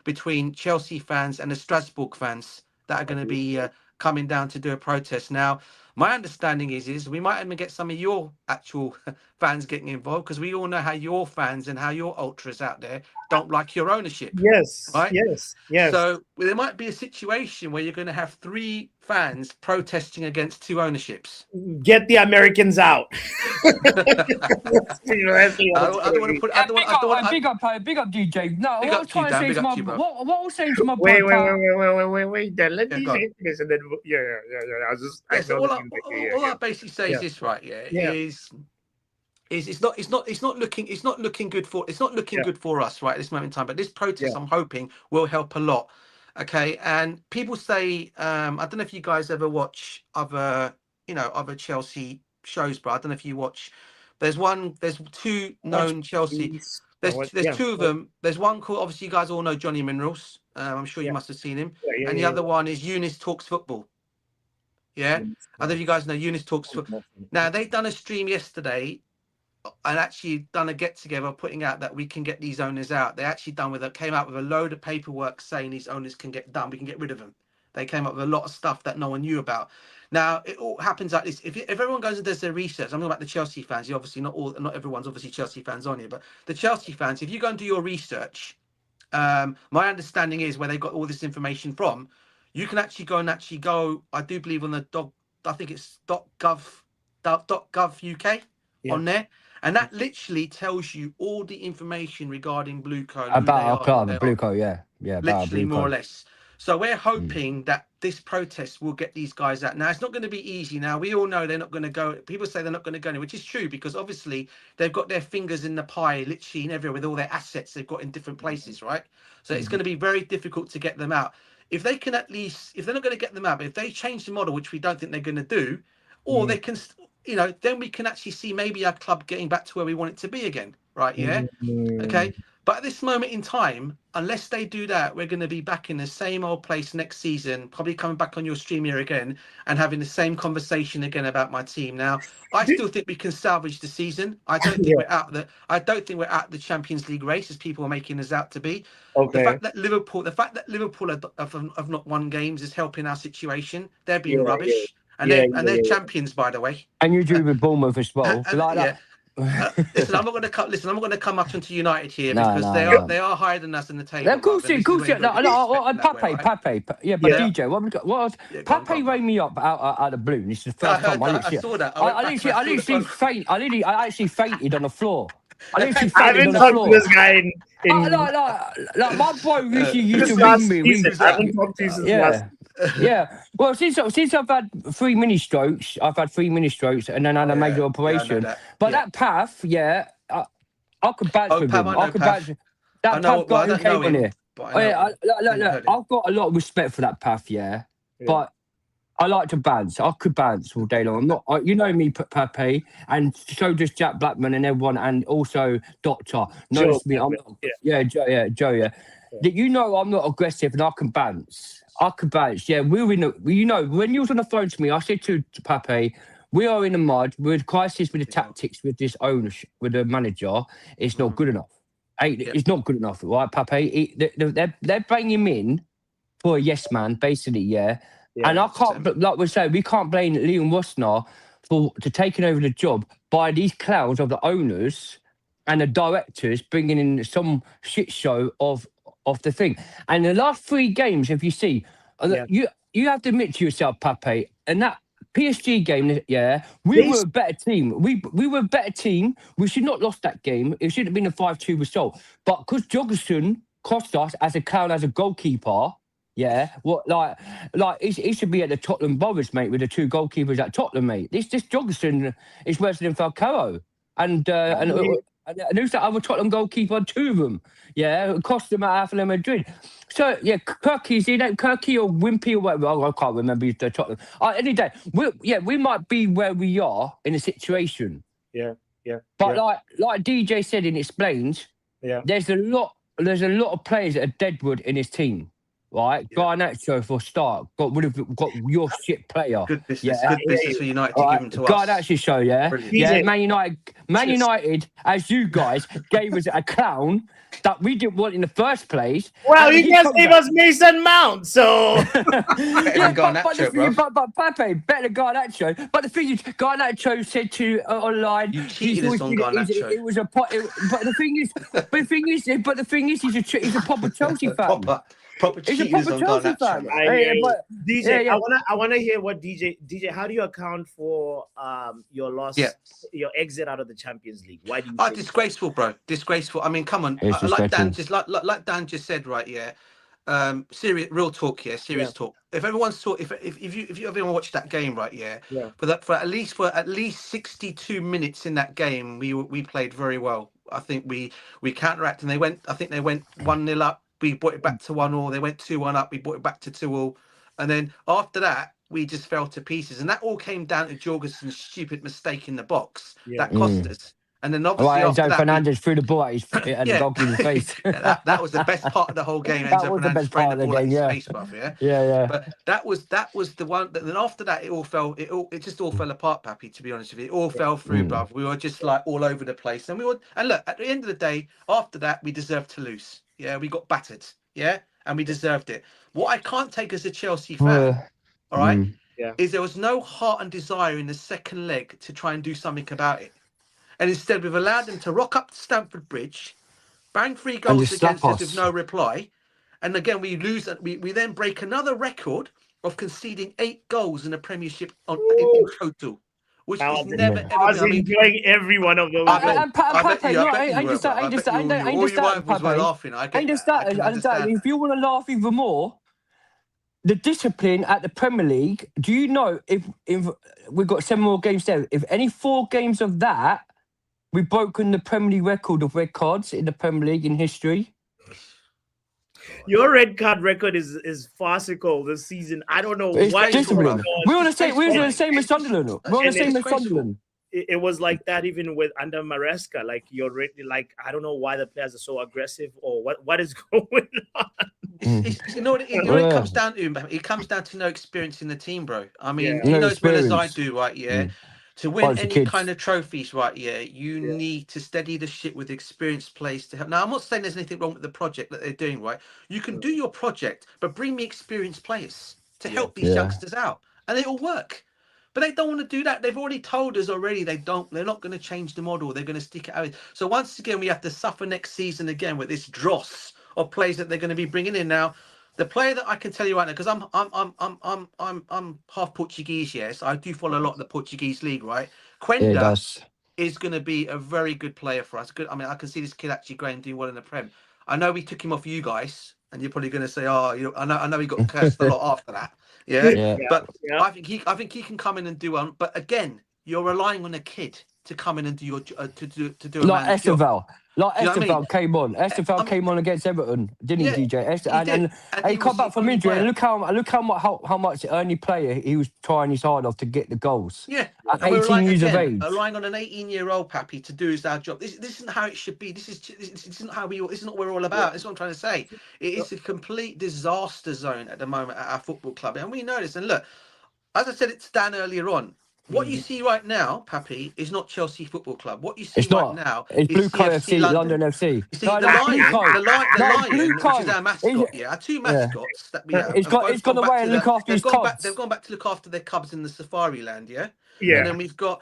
between Chelsea fans and the Strasbourg fans that are going to be coming down to do a protest. Now, my understanding is we might even get some of your actual fans getting involved, because we all know how your fans and how your ultras out there don't like your ownership. Yes, right? Yes. So there might be a situation where you're going to have 3 fans protesting against 2 ownerships. Get the Americans out. Big up DJ. No, what I was trying to say to my what I was saying to my wait. Then let DJ finish, and then all I basically say is this, right? It's not looking good for good for us right at this moment in time. But this protest, I'm hoping, will help a lot. Okay, and people say, I don't know if you guys ever watch other Chelsea shows, but I don't know if you watch. There's 2 known Chelsea. There's 2 of them. There's one called, obviously you guys all know Johnny Minerals. I'm sure you must have seen him. And the other one is Eunice Talks Football. Yeah, I don't know if you guys know Eunice Talks Football. Now, they done a stream yesterday and actually done a get together, putting out that we can get these owners out. They actually came out with a load of paperwork saying these owners can get done. We can get rid of them. They came up with a lot of stuff that no one knew about. Now, it all happens like this. If everyone goes and does their research, I'm talking about the Chelsea fans. You obviously not everyone's obviously Chelsea fans on here, but the Chelsea fans, if you go and do your research, my understanding is where they got all this information from, you can actually go, I do believe on the I think it's .gov UK on there. And that literally tells you all the information regarding Blueco. About our club, Blueco, yeah. Literally, more or less. So we're hoping that this protest will get these guys out. Now, it's not going to be easy. Now, we all know they're not going to go. People say they're not going to go anywhere, which is true, because obviously they've got their fingers in the pie, literally everywhere, with all their assets they've got in different places, right? So it's going to be very difficult to get them out. If they can if they're not going to get them out, but if they change the model, which we don't think they're going to do, or they can, then we can actually see maybe our club getting back to where we want it to be again, right? Yeah. Okay. But at this moment in time, unless they do that, we're going to be back in the same old place next season, probably coming back on your stream here again and having the same conversation again about my team. Now, I still think we can salvage the season. I don't think we're out the Champions League race as people are making us out to be. Okay. The fact that Liverpool have not won games is helping our situation. They're being rubbish. And they're champions, by the way. And you do with Bournemouth as well. Listen, I'm not going to come up into United here because they are higher than us in the table. Of course, Pape. Yeah, but DJ, what was Pape rang me up out of the blue. This is the first time I saw that. I actually fainted on the floor. I haven't talked to this guy in like my boy Rishi used to ring me. I haven't talked to you since last. Yeah, well, since I've had 3 mini strokes, and then I had a major operation. But that path, I could bounce with him. I could bounce. That path guy who came on here. I've got a lot of respect for that path, but I like to bounce. I could bounce all day long. I'm not, you know me, Pape, and so does Jack Blackman and everyone, and also Doctor. Notice me, I'm not, Joe. You know I'm not aggressive and I can bounce. Yeah. We're in when you was on the phone to me, I said to Pape, we are in the mud. We're in crisis with the tactics with this ownership, with the manager. It's not good enough. It's not good enough, right, Pape? They're bringing him in for a yes man, basically, and I can't, like we say, we can't blame Liam Rosenior for taking over the job by these clowns of the owners and the directors bringing in some shit show of the thing. And the last 3 games, if you see, you have to admit to yourself, Pape, and that PSG game, we were a better team. We were a better team. We should not have lost that game. It should have been a 5-2 result. But because Jorgensen cost us as a clown, as a goalkeeper, he should be at the Tottenham Boroughs, mate, with the 2 goalkeepers at Tottenham, mate. This Jorgensen is worse than Falcao. And who's that other Tottenham goalkeeper? 2 of them. It cost them at Atletico Madrid. So, Kirky, is he that Kirky or Wimpy or whatever? I can't remember the Tottenham. Any day, we might be where we are in a situation. But like DJ said and explains, there's a lot of players that are deadwood in his team. Right, Garnacho for a start. Got your shit player. Good business. Good business for United to give him to us. Garnacho show, Man United, as you guys gave us a clown that we didn't want in the first place. Well, you guys gave us Mason Mount, so but Pape better Garnacho. But the thing is, Garnacho said to online, you cheated us on Garnacho. It was a pot. But the thing is, he's a proper Chelsea fan. Proper cheaters on Garnacho. DJ, I want to hear what DJ. How do you account for your loss, your exit out of the Champions League? Why do you? Disgraceful, bro. Disgraceful. I mean, come on. Like Dan just said, right? Serious, real talk. Serious talk. If everyone's talk, if you everyone watched that game, right? For at least 62 minutes in that game, we played very well. I think we counteracted, and they went 1-0 up. We brought it back to 1-1. They went 2-1 up. We brought it back to 2-2. And then after that, we just fell to pieces. And that all came down to Jorgensen's stupid mistake in the box that cost us. And then obviously after that, Fernandes threw the ball at his the goalkeeper's face. that was the best part of the whole game. That was the best part of the game. Face, bruv, But that was the one. Then after that, it just all fell apart, Pappy. To be honest with you, it all fell through, bruv. We were just like all over the place. And look, at the end of the day, after that, we deserved to lose. We got battered. And we deserved it. What I can't take as a Chelsea fan, all right, is there was no heart and desire in the second leg to try and do something about it. And instead, we've allowed them to rock up to Stamford Bridge, bang 3 goals against us with no reply. And again, we lose. We then break another record of conceding 8 goals in the Premiership in total. Which is never ever. I was enjoying every one of those. If you want to laugh even more, the discipline at the Premier League. Do you know if we've got 7 more games there? If any 4 games of that, we've broken the Premier League record of red cards in the Premier League in history. Your red card record is farcical this season. I don't know why. We're on the same as Sunderland. We're on the same as Sunderland. it was like that even with under Maresca. Like you're really like, I don't know why the players are so aggressive or what is going on. You know what it comes down to? It comes down to no experience in the team, bro. I mean, Yeah. you No know as well as I experience. do, right? Yeah. To win Bunch of any kids. kind of trophies, right? Yeah, you need to steady the shit with experienced players to help. Now, I'm not saying there's anything wrong with the project that they're doing, right? You can do your project, but bring me experienced players to help these youngsters out, and it'll work. But they don't want to do that. They've already told us already they're not going to change the model. They're going to stick it out. So once again, we have to suffer next season again with this dross of players that they're going to be bringing in. Now, the player that I can tell you right now, because I'm half Portuguese, yes, I do follow a lot of the Portuguese league, right? Quenda is going to be a very good player for us. Good. I mean, I can see this kid actually going and doing well in the Prem. I know we took him off you guys, and you're probably going to say, "Oh, I know he got cursed a lot after that." Yeah. But I think he can come in and do one. But again, you're relying on a kid to come in and do your to do a like man's job. Like Esteval came on. Esteval came on against Everton, didn't he, DJ? And he come back from injury. And look how much only player he was trying his hard off to get the goals. Yeah, at 18 years of age. Relying on an 18-year-old Pappy to do our job. This isn't how it should be. This isn't how we. This is not what we're all about. That's what I'm trying to say. It is a complete disaster zone at the moment at our football club, and we know this. And look, as I said it to Dan earlier on. What you see right now, Pappy, is not Chelsea Football Club. What you see now is Blue FC London FC. You see, the Lion, which is our mascot, our two mascots that we have. It's gone away and look after his cubs. They've gone back to look after their cubs in the Safari Land, yeah? Yeah. And then we've got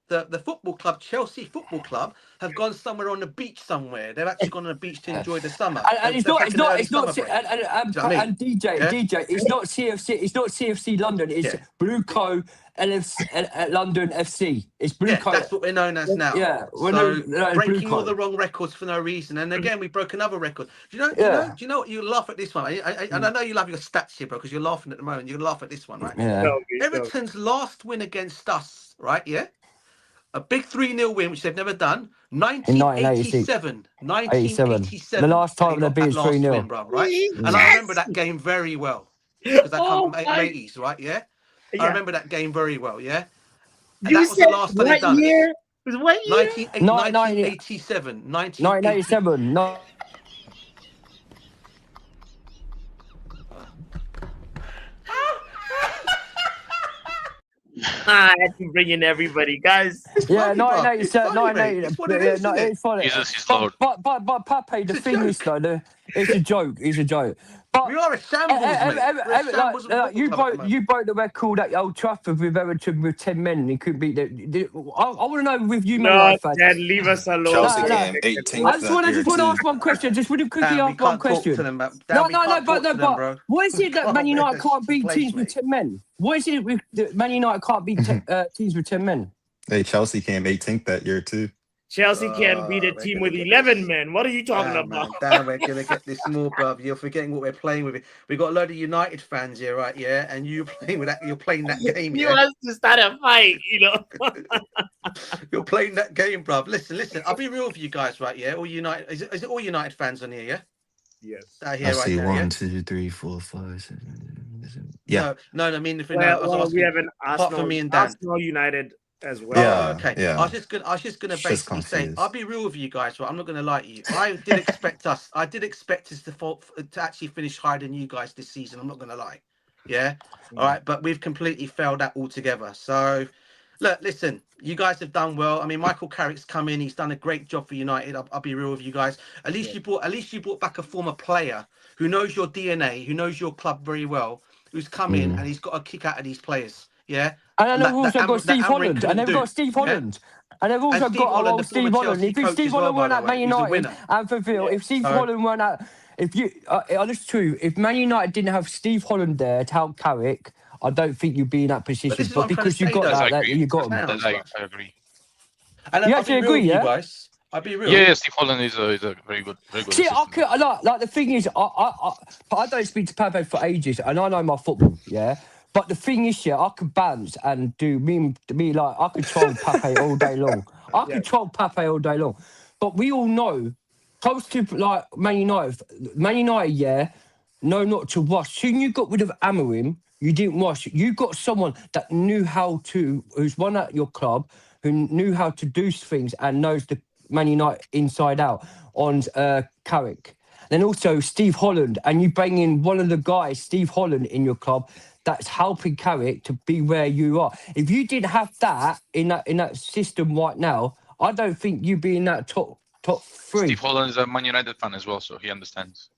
the football club, Chelsea Football Club, have gone somewhere on the beach somewhere. They've actually gone on the beach to enjoy the summer. And it's not DJ, it's not CFC London, it's Blue Co. London FC. It's Blue Co. That's what we're known as now. Yeah, so breaking all the wrong records for no reason. And again, we broke another record. Do you know what? You laugh at this one, and I know you love your stats here, bro, because you're laughing at the moment. You laugh at this one, right? Yeah. Everton's last win against us, right? Yeah, a big 3-0 win, which they've never done. 1987. The last time they beat 3-0, bro, right? And I remember that game very well because I come from 80s, right? Yeah. I remember that game very well, yeah? And you that was the last time they done year? it. It was what year? 1987. 1987. No. I had to bring in everybody, guys. Yeah, 1987. It's funny. Jesus is Lord. But Pape, the thing is though, it's a joke. It's a joke. But we are a shambles, mate. You broke the record at Old Trafford with Everton with 10 men, and he couldn't beat the. I want to know with you, no, Dad, leave us alone. Chelsea game 18. I just want to ask one question. Just really quickly ask one question. But what is it that Man United can't beat teams with 10 men? What is it with Man United can't beat teams with 10 men? Hey, Chelsea came 18th that year too. Chelsea can't beat a team with 11 men. What are you talking about? Damn, we're going to get this more, bruv. You're forgetting what we're playing with. We've got a load of United fans here, right? Yeah, and you're playing with that. You're playing that game. You want to start a fight, you know? You're playing that game, bruv. Listen. I'll be real with you guys, right? Yeah, all United. Is it all United fans on here? Yeah. Yes. I see 1, 2, 3, 4, 5, 6. Yeah. No. I mean, if we have an Arsenal United as well. Yeah, okay. Yeah. I was just gonna basically say, I'll be real with you guys, right? I'm not gonna lie to you. I did expect us to actually finish higher than you guys this season. I'm not gonna lie. Yeah. All right, but we've completely failed that altogether. So look, listen, you guys have done well. I mean, Michael Carrick's come in, he's done a great job for United. I'll be real with you guys. At least you brought back a former player who knows your DNA, who knows your club very well, who's come in and he's got a kick out of these players. Yeah. And they've also got Steve Holland. And they've got Stve Holland. And they've also got our old Steve Holland. If Steve Holland weren't at Man United and for Phil, if Steve Holland weren't at, it's true, if Man United didn't have Steve Holland there to help Carrick, I don't think you'd be in that position. But because you got that, you got him. I agree. And you actually agree, yeah? Guys. I'll be real. Yeah, Steve Holland is a very good. See, like the thing is, I don't speak to Pape for ages, and I know my football, yeah. But the thing is, yeah, I could bounce and do me like I could troll Pape all day long. I could troll Pape all day long. But we all know, close to like Man United, yeah, know not to rush. Soon you got rid of Amorim, you didn't rush. You got someone that knew how to, who's won at your club, who knew how to do things and knows the Man United inside out on Carrick. Then also Steve Holland, and you bring in one of the guys, Steve Holland, in your club that's helping Carrick to be where you are. If you didn't have that in that system right now, I don't think you'd be in that top three. Steve Holland is a Man United fan as well, so he understands.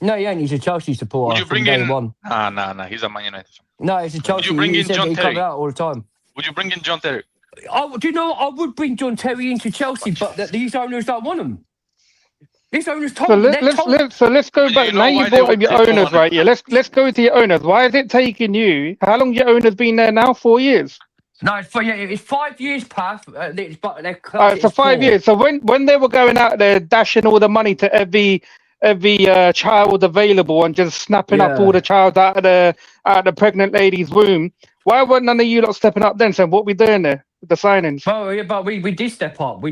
No, he ain't. He's a Chelsea supporter. Would you bring from day in? one. Nah. He's a Man United fan. No, he's a Chelsea. Would you bring in John he Terry? comes out all the time. Would you bring in John Terry? Do you know what? I would bring John Terry into Chelsea, but these owners don't want him. These owners told So let's go back. Now you brought up your owners, right? Yeah, let's go to your owners. Why is it taking you? How long your owners been there now? 4 years. No, it's 5 years past. But they're so 5 years. So when they were going out there dashing all the money to every child available and just snapping up all the child out of the pregnant lady's womb, why weren't none of you lot stepping up then? Saying what we doing there with the signings? Oh yeah, but we did step up. We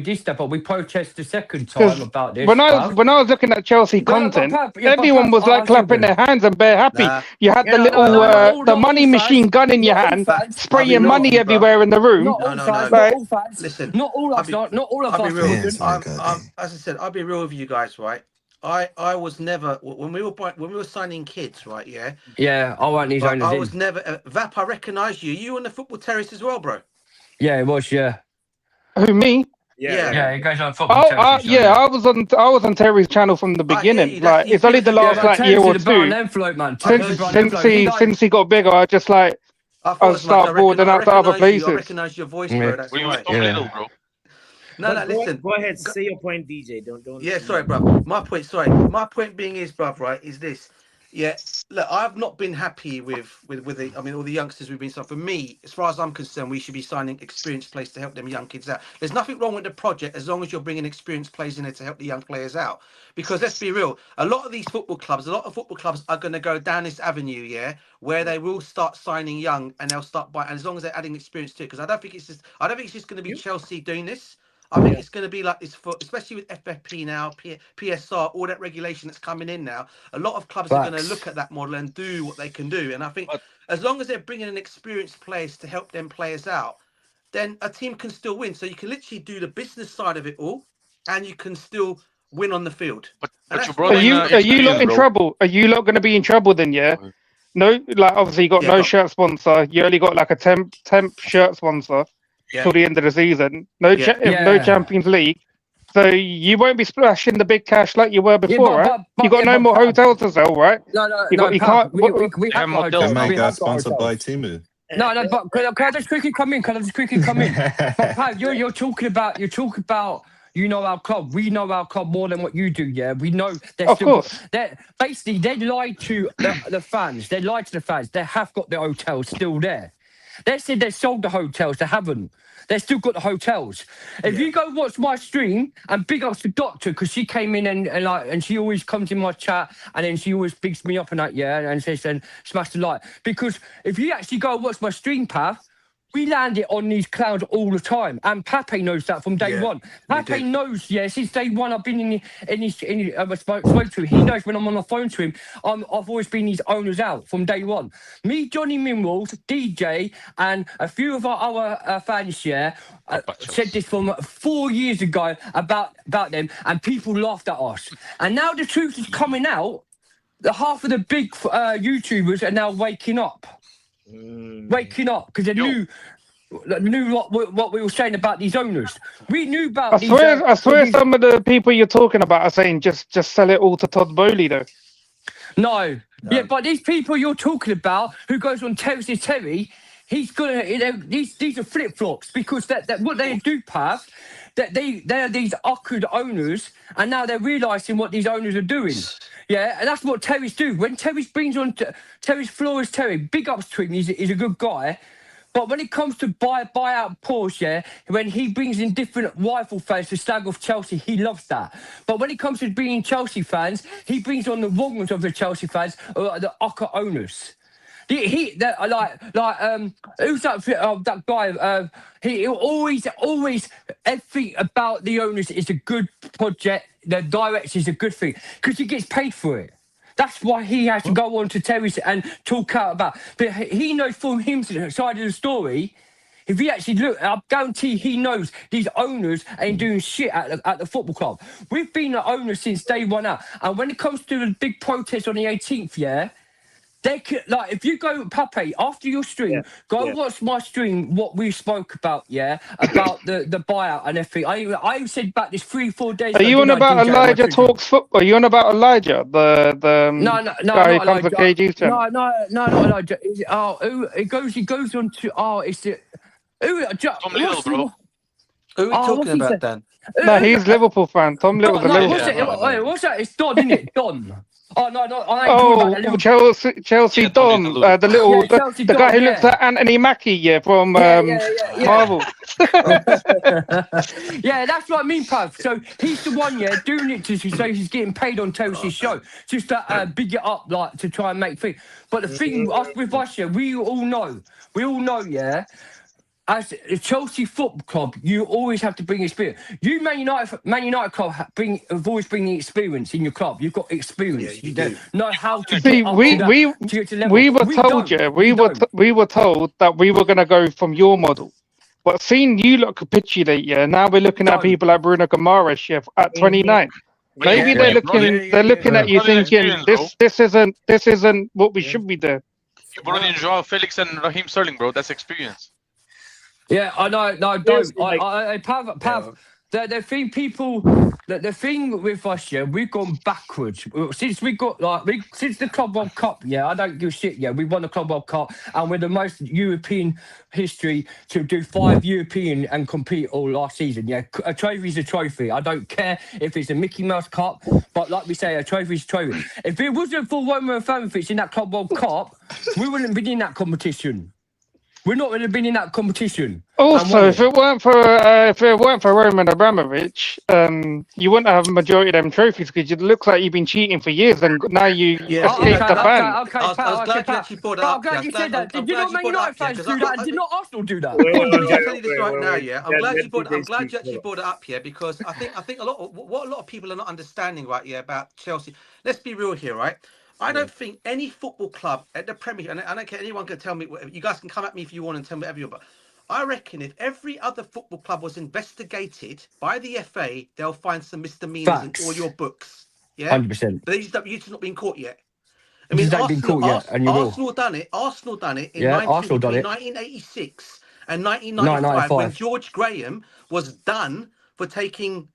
protested the second time about this. When I was looking at Chelsea content, everyone was like clapping their hands and bare happy. You had the little the money machine gun in your hand, spraying money everywhere in the room. Not all fans. Listen, not all of us. As I said, I'll be real with you guys, right? I was never when we were signing kids, right? Yeah, I want these owners. I was never Vap. I recognise you. You on the football terrace as well, bro. Yeah, it was. Yeah. Who, me? Yeah. It goes on football terrace. I was on Terry's channel from the beginning. Like it's only the last year or two since he got bigger. I just like I start boarding out to other places. I recognise your voice, bro. That's right. Bro. No, listen. Go ahead, say your point, DJ. Don't. Yeah, sorry, bro. My point being is, bruv, right, is this. Yeah, look, I've not been happy with the. I mean, all the youngsters we've been signing. For me, as far as I'm concerned, we should be signing experienced players to help them young kids out. There's nothing wrong with the project as long as you're bringing experienced players in there to help the young players out. Because let's be real, a lot of football clubs are going to go down this avenue, where they will start signing young and they'll start buying. And as long as they're adding experience too, because I don't think it's just going to be Chelsea doing this. I think it's going to be like this, especially with FFP now, PSR, all that regulation that's coming in now. A lot of clubs are going to look at that model and do what they can do. And I think as long as they're bringing in experienced players to help them players out, then a team can still win. So you can literally do the business side of it all, and you can still win on the field. Are you lot in trouble? Are you lot going to be in trouble then? Yeah. No, like obviously you got no shirt sponsor. You only got like a temp shirt sponsor. Till the end of the season, no Champions League, so you won't be splashing the big cash like you were before, right? You got no more hotels to sell, right? We can't. We have hotels. Make that sponsored by Timu. No, but can I just quickly come in? But Pat, you're talking about you know our club. We know our club more than what you do. Yeah, we know. Of course. Basically they lied to the fans. They lied to the fans. They have got the hotels still there. They said they sold the hotels. They haven't. They still got the hotels. If you go watch my stream, and big ups to Doctor, because she came in and she always comes in my chat and then she always bigs me up and that, and says, and smash the like. Because if you actually go and watch my stream path, we land it on these clouds all the time, and Pape knows that from day one. Pape knows, since day one I've been I spoke to him. He knows when I'm on the phone to him, I've always been his owners out from day one. Me, Johnny Minwald, DJ, and a few of our other fans said this from 4 years ago about them, and people laughed at us. And now the truth is coming out. Half of the big YouTubers are now waking up. Waking up because they knew what we were saying about these owners. We knew about. I swear, some of the people you're talking about are saying just sell it all to Todd Bowley, though. No, but these people you're talking about, who goes on Terry, he's gonna. These are flip flops because that what they do, Pav, that they are these awkward owners, and now they're realising what these owners are doing. Yeah, and that's what Terry's do. When Terry brings on Terry's Flores, big ups to him. He's a good guy. But when it comes to buy out Porsche, when he brings in different rifle fans to slag off Chelsea, he loves that. But when it comes to bringing Chelsea fans, he brings on the wrong ones of the Chelsea fans, or the Ocker owners. Who's that guy? He always everything about the owners is a good project. The director is a good thing because he gets paid for it. That's why he has to go on to Terry and talk out about. But he knows from his side of the story, If he actually look, I guarantee he knows these owners ain't doing shit at the football club. We've been the owners since day one out. And when it comes to the big protest on the 18th, yeah, they could, like, if you go, Pape, after your stream, watch my stream, what we spoke about, about the buyout and everything. I said about this 3-4 days ago. Are you on about Elijah Talks Football? Are you on about Elijah? The guy who comes with KG's channel? No, not Elijah. He goes on to, it's the... Tom Little, bro. Who are we talking about, Dan? No, he's Liverpool fan. Tom Little's a Liverpool fan. What's that? It's Don, isn't it? Don. Oh no, I ain't Chelsea Don, the guy who looks like Anthony Mackie, from Marvel. Yeah, that's what I mean, Pav. So he's the one, doing it to so he's getting paid on Chelsea's show, just to big it up, like to try and make things. But the thing with us, we all know, as a Chelsea Football Club, you always have to bring experience. You Man United club have always bring the experience in your club. You've got experience. You don't know how to see. Get up we were told that we were going to go from your model, but seeing you lot capitulate, now we're looking at people like Bruno Guimarães, at 29. Maybe they're looking at you thinking this isn't what we should be doing. You brought in Joao Felix and Raheem Sterling, bro. That's experience. Yeah, I know. No, don't. Pav. The thing with us, we've gone backwards since we got since the Club World Cup. I don't give a shit. We won the Club World Cup, and we're the most European history to do 5 European and compete all last season. A trophy's a trophy. I don't care if it's a Mickey Mouse Cup, but like we say, a trophy's a trophy. If it wasn't for Roman Abramovich in that Club World Cup, we wouldn't be in that competition. We're not going to be in that competition. Also, if it weren't for Roman Abramovich, you wouldn't have a majority of them trophies because it looks like you've been cheating for years, and now you escaped the ban. I was glad you actually brought it up. I'm glad you said that. Did you not Man United fans do that? Did not Arsenal do that? I'll tell you this right now. I'm glad you actually brought it up here because I think a lot of people are not understanding about Chelsea. Let's be real here, right? I don't think any football club at the Premier, and I don't care, anyone can tell me, you guys can come at me if you want and tell me whatever you want, but I reckon if every other football club was investigated by the FA, they'll find some misdemeanors in all your books. 100%. But you're just not being caught yet. I mean, Arsenal done it in 1986 and 1995 when George Graham was done for taking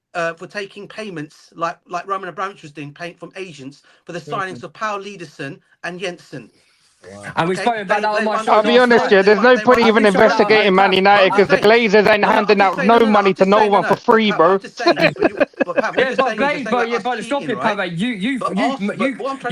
payments like Roman Abramovich was doing, paying from agents for the signings of Paul Lederson and Jensen. Wow. And we spoke about that on my show. I'll be honest, there's no point even investigating Man United because the Glazers ain't handing out no money to no one for free, bro. But stop it, Pavel.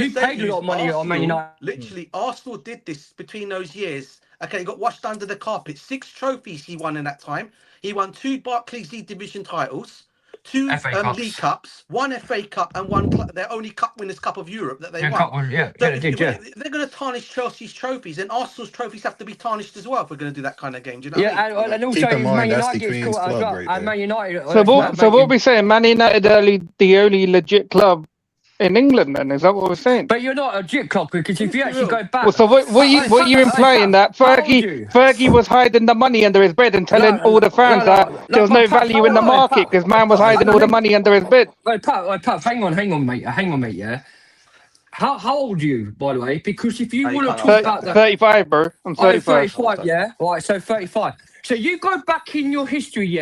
You paid a lot of money on Man United. Literally, Arsenal did this between those years. Okay, he got washed under the carpet. 6 trophies he won in that time. He won 2 Barclays League Division titles, 2 League Cups, 1 FA Cup, and 1 their only Cup Winners' Cup of Europe that they won. They're going to tarnish Chelsea's trophies, and Arsenal's trophies have to be tarnished as well if we're going to do that kind of game. Do you know? And also Man United gets caught as well. And Man United. So what we saying? Man United are the only legit club in England, then is that what we're saying? But you're not a legit club because if you actually go back. Well, so what you implying that Fergie was hiding the money under his bed and telling all the fans that there was no value in the market because man was hiding all the money under his bed. Wait, Pat, hang on, mate. Yeah. How old are you, by the way? Because if you want to talk about that, 35, bro. I'm 35. 35, yeah. Right, so 35. So you go back in your history,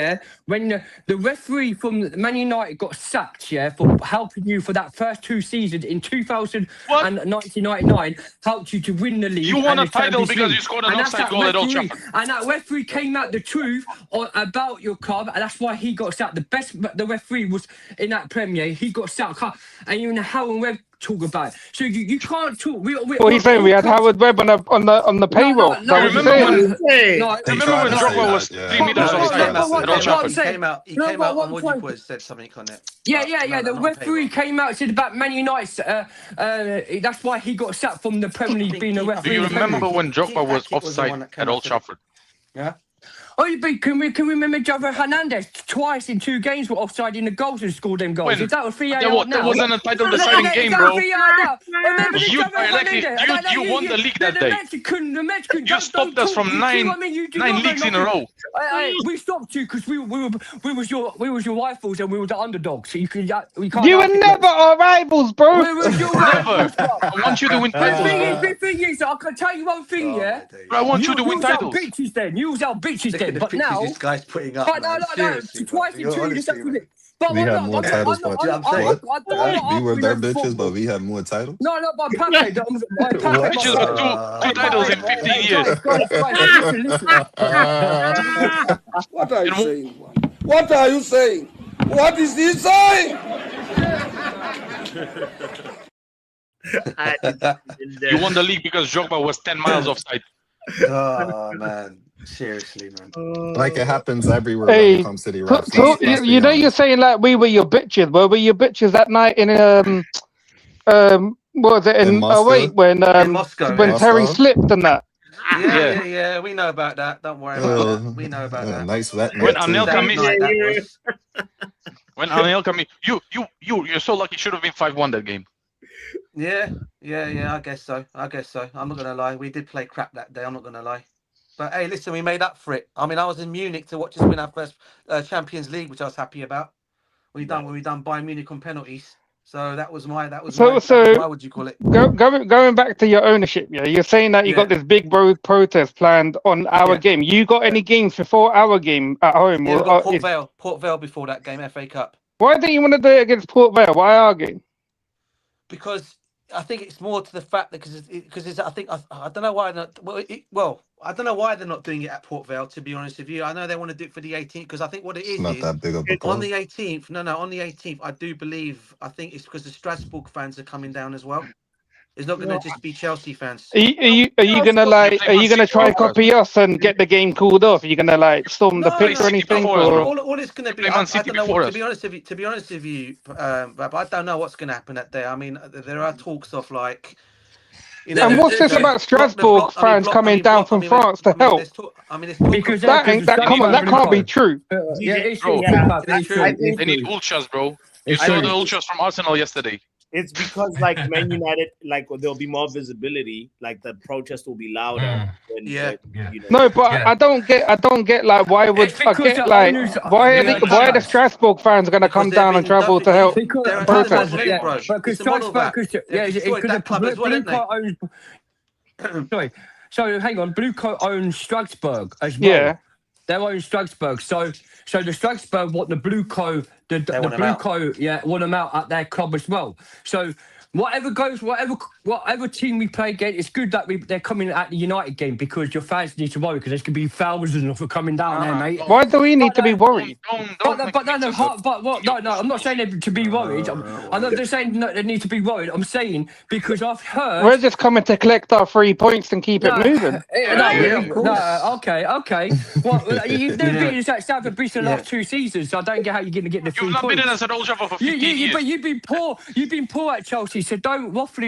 when the referee from Man United got sacked, for helping you for that first 2 seasons in 2000 and 1999, helped you to win the league. You won a title because you scored an offside goal at Old Trafford. And that referee came out the truth about your club, and that's why he got sacked. The referee was in that Premier. He got sacked, and you know how and Webb talk about it. So you can't talk. Well, he's saying we had Howard Webb on the payroll. Remember when Drogba was 3 meters off at Old Trafford? He came out on what you said something on it. Yeah. The referee came out and said about Man United. That's why he got sacked from the Premier League being a referee. Do you remember when Drogba was offside at Old Trafford? Yeah. Can we remember Javier Hernandez twice in 2 games were offside in the goals and scored them goals? Is that a VAR now? That wasn't a title deciding game, bro. You won the league that day. The Mexican. You stopped us from 9 leagues in a row. We stopped you because we was your rivals and we were the underdogs. So we can't. You were never our rivals, bro. We was your Never. I want you to win titles. The thing is, I can tell you one thing, yeah. I want you to win titles. You was our bitches then, but now this guy's putting up. Twice in 2 years. We have more titles, but we were their bitches, but we have more titles. No, but Pepe, Bitches with 2 titles in 15 years. What are you saying? What are you saying? What is he saying? You won the league because Drogba was 10 miles offside. Oh man, seriously, man. Like it happens everywhere when it comes to the refs. You know, you're saying like we were your bitches. Well, were your bitches that night in what was it in when Terry slipped and that? Yeah, we know about that. Don't worry about that. We know about that. Nice wet. When Anelka missed, you're so lucky. Should have been 5-1 that game. Yeah. I guess so. I'm not gonna lie. We did play crap that day. I'm not gonna lie. But hey, listen, we made up for it. I mean, I was in Munich to watch us win our first Champions League, which I was happy about. We done Bayern Munich on penalties. So that was my why would you call it? Going back to your ownership, you're saying that you got this big protest planned on our game. You got any games before our game at home? Yeah, we got Port Vale before that game, FA Cup. Why didn't you want to do it against Port Vale? Why our game? Because I think it's more to the fact that because I don't know why not. I don't know why they're not doing it at Port Vale. To be honest with you, I know they want to do it for the 18th because I think what it is not that big of a on the 18th. On the 18th, I think it's because the Strasbourg fans are coming down as well. It's not going to just be Chelsea fans. Are you gonna try and copy us and get the game called off? Are you gonna storm the pitch or anything? All it's going to be, I don't know. To be honest with you, but I don't know what's going to happen that day. I mean, there are talks of like. And what's this about Strasbourg fans coming down from France to help? Because that can't be true. It's true. They need ultras, bro. You saw the ultras from Arsenal yesterday. It's because Man United, there'll be more visibility. The protest will be louder. No, but I don't get why would why are the Strasbourg fans going to come down and travel to help protest? Because Blue Coat owns. Sorry, so hang on. Blue Coat owns Strasbourg as well. Yeah. They own Strasbourg, so the Strasbourg want the Blue Coat, the Blue Coat, want them out at their club as well. So whatever team we play against, it's good that they're coming at the United game because your fans need to worry because there's gonna be thousands of coming down there, mate. Why do we need to be worried? I'm not saying to be worried. I'm not just saying they need to be worried. I'm saying because I've heard we're just coming to collect our 3 points and keep it moving. Okay. Well, you've never been at Stamford Bridge the last 2 seasons, so I don't get how you're going to get the 3 points. You've not been in as an Old Trafford for 15 years. But you've been poor. You've been poor at Chelsea, so don't waffle.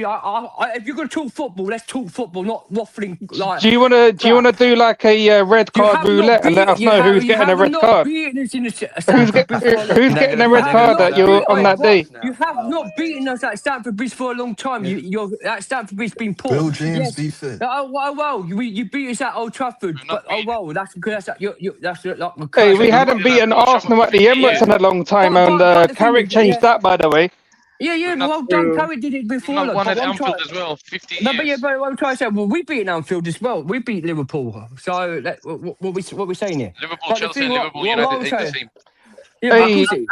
If you're going to talk football, let's talk football, not waffling. Do you want to do like a red card roulette and let us know who's getting a red card? Who's getting a red card that you're on that day? You have not beaten us at Stamford Bridge for a long time. You're at Stamford Bridge being poor. Bill James defense. You beat us at Old Trafford. Hey, we hadn't beaten Arsenal at the Emirates in a long time, and Carrick changed that, by the way. Yeah, well done. Carrick did it before. Not one at Anfield as well. 15 years. But what I'm trying to say, we beat Anfield as well. We beat Liverpool. So what we saying here? Liverpool, Chelsea, and Liverpool United ain't the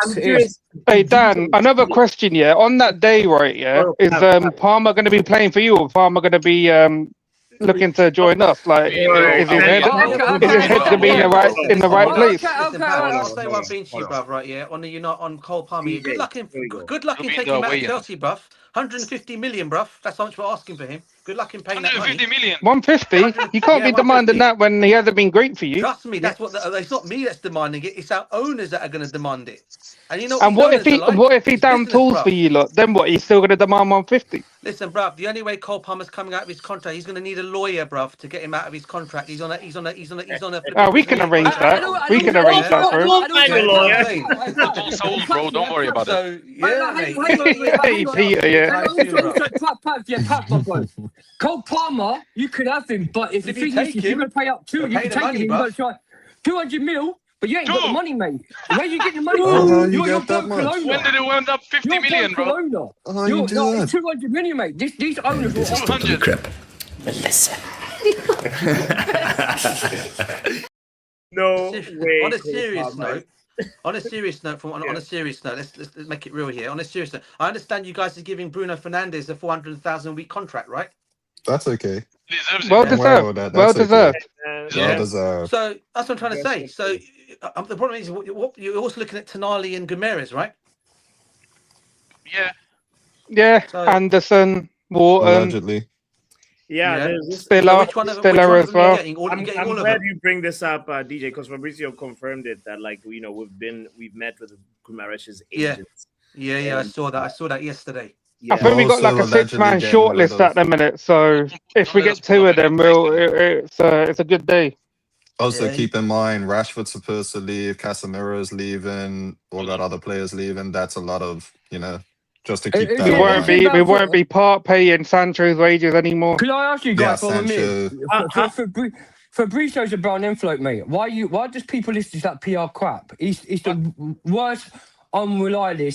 same. Hey Dan, another question. Yeah, on that day, right? Yeah, is Palmer going to be playing for you, or Palmer going to be looking to join us? Like, is his head to be in the right place? I'll say one thing to you, bruv. Right, yeah. On Cole Palmer. Good luck in taking him out of Chelsea, bruv. 150 million, bruv. That's how much we're asking for him. Good luck in paying that money. 150 million. 150? You can't be demanding that when he hasn't been great for you. Trust me, that's what. It's not me that's demanding it. It's our owners that are going to demand it. And you know. And what if he down tools for you lot? Then what? He's still going to demand 150. Listen, bruv. The only way Cole Palmer's coming out of his contract, he's going to need a lawyer, bruv, to get him out of his contract. He's on a. Oh, we can arrange that. We can arrange that for him. It's all sold, bro. Don't worry about it. So yeah, mate. Hey, Peter, yeah. Cole Palmer, you could have him, but if the thing is, you're going to pay up you can take him. You've got to try 200 mil. But you ain't got the money, mate. Where you getting the money from? You got that much. When did it end up 50 million, bro? You're 200 million, mate. These owners will 200. Melissa. No way. On a serious note, on a serious note, let's make it real here. On a serious note, I understand you guys are giving Bruno Fernandes a 400,000 week contract, right? That's okay. Well deserved. Well deserved. Well deserved. So that's what I'm trying to say. So the problem is, you're also looking at Tonali and Guimarães, right? Yeah. Yeah. So, Anderson, Wharton. Allegedly. Yeah. Spiller as well. I'm glad you bring this up, DJ, because Fabrizio confirmed it that we've met with Guimarães' agents. Yeah. I saw that yesterday. Yeah. I think we got like a 6-man shortlist at the minute, so if we get 2 of them, it's a good day. Also, keep in mind, Rashford's supposed to leave, Casemiro's leaving, all that other players leaving. that's a lot of, just to keep that. We won't be part paying Sancho's wages anymore. Can I ask you guys for a minute? Fabrizio's a brown envelope, mate. Why does people listen to that PR crap? He's the worst unreliable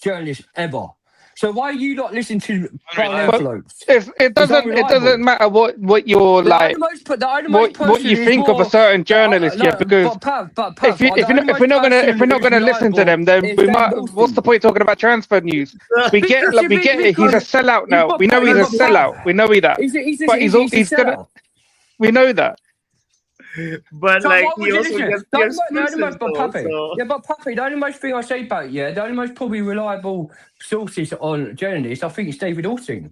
journalist ever. So why are you not listening to brown envelopes? It doesn't matter what you're like, what you think of a certain journalist, because if we're not gonna listen to them, then we might. What's the point talking about transfer news? We get it. He's a sellout now. We know he's a sellout. We know that. But he's gonna. We know that. But so like he also gets the but Pappy, the only most thing I say about the only most probably reliable sources on journalists, I think it's David Orton,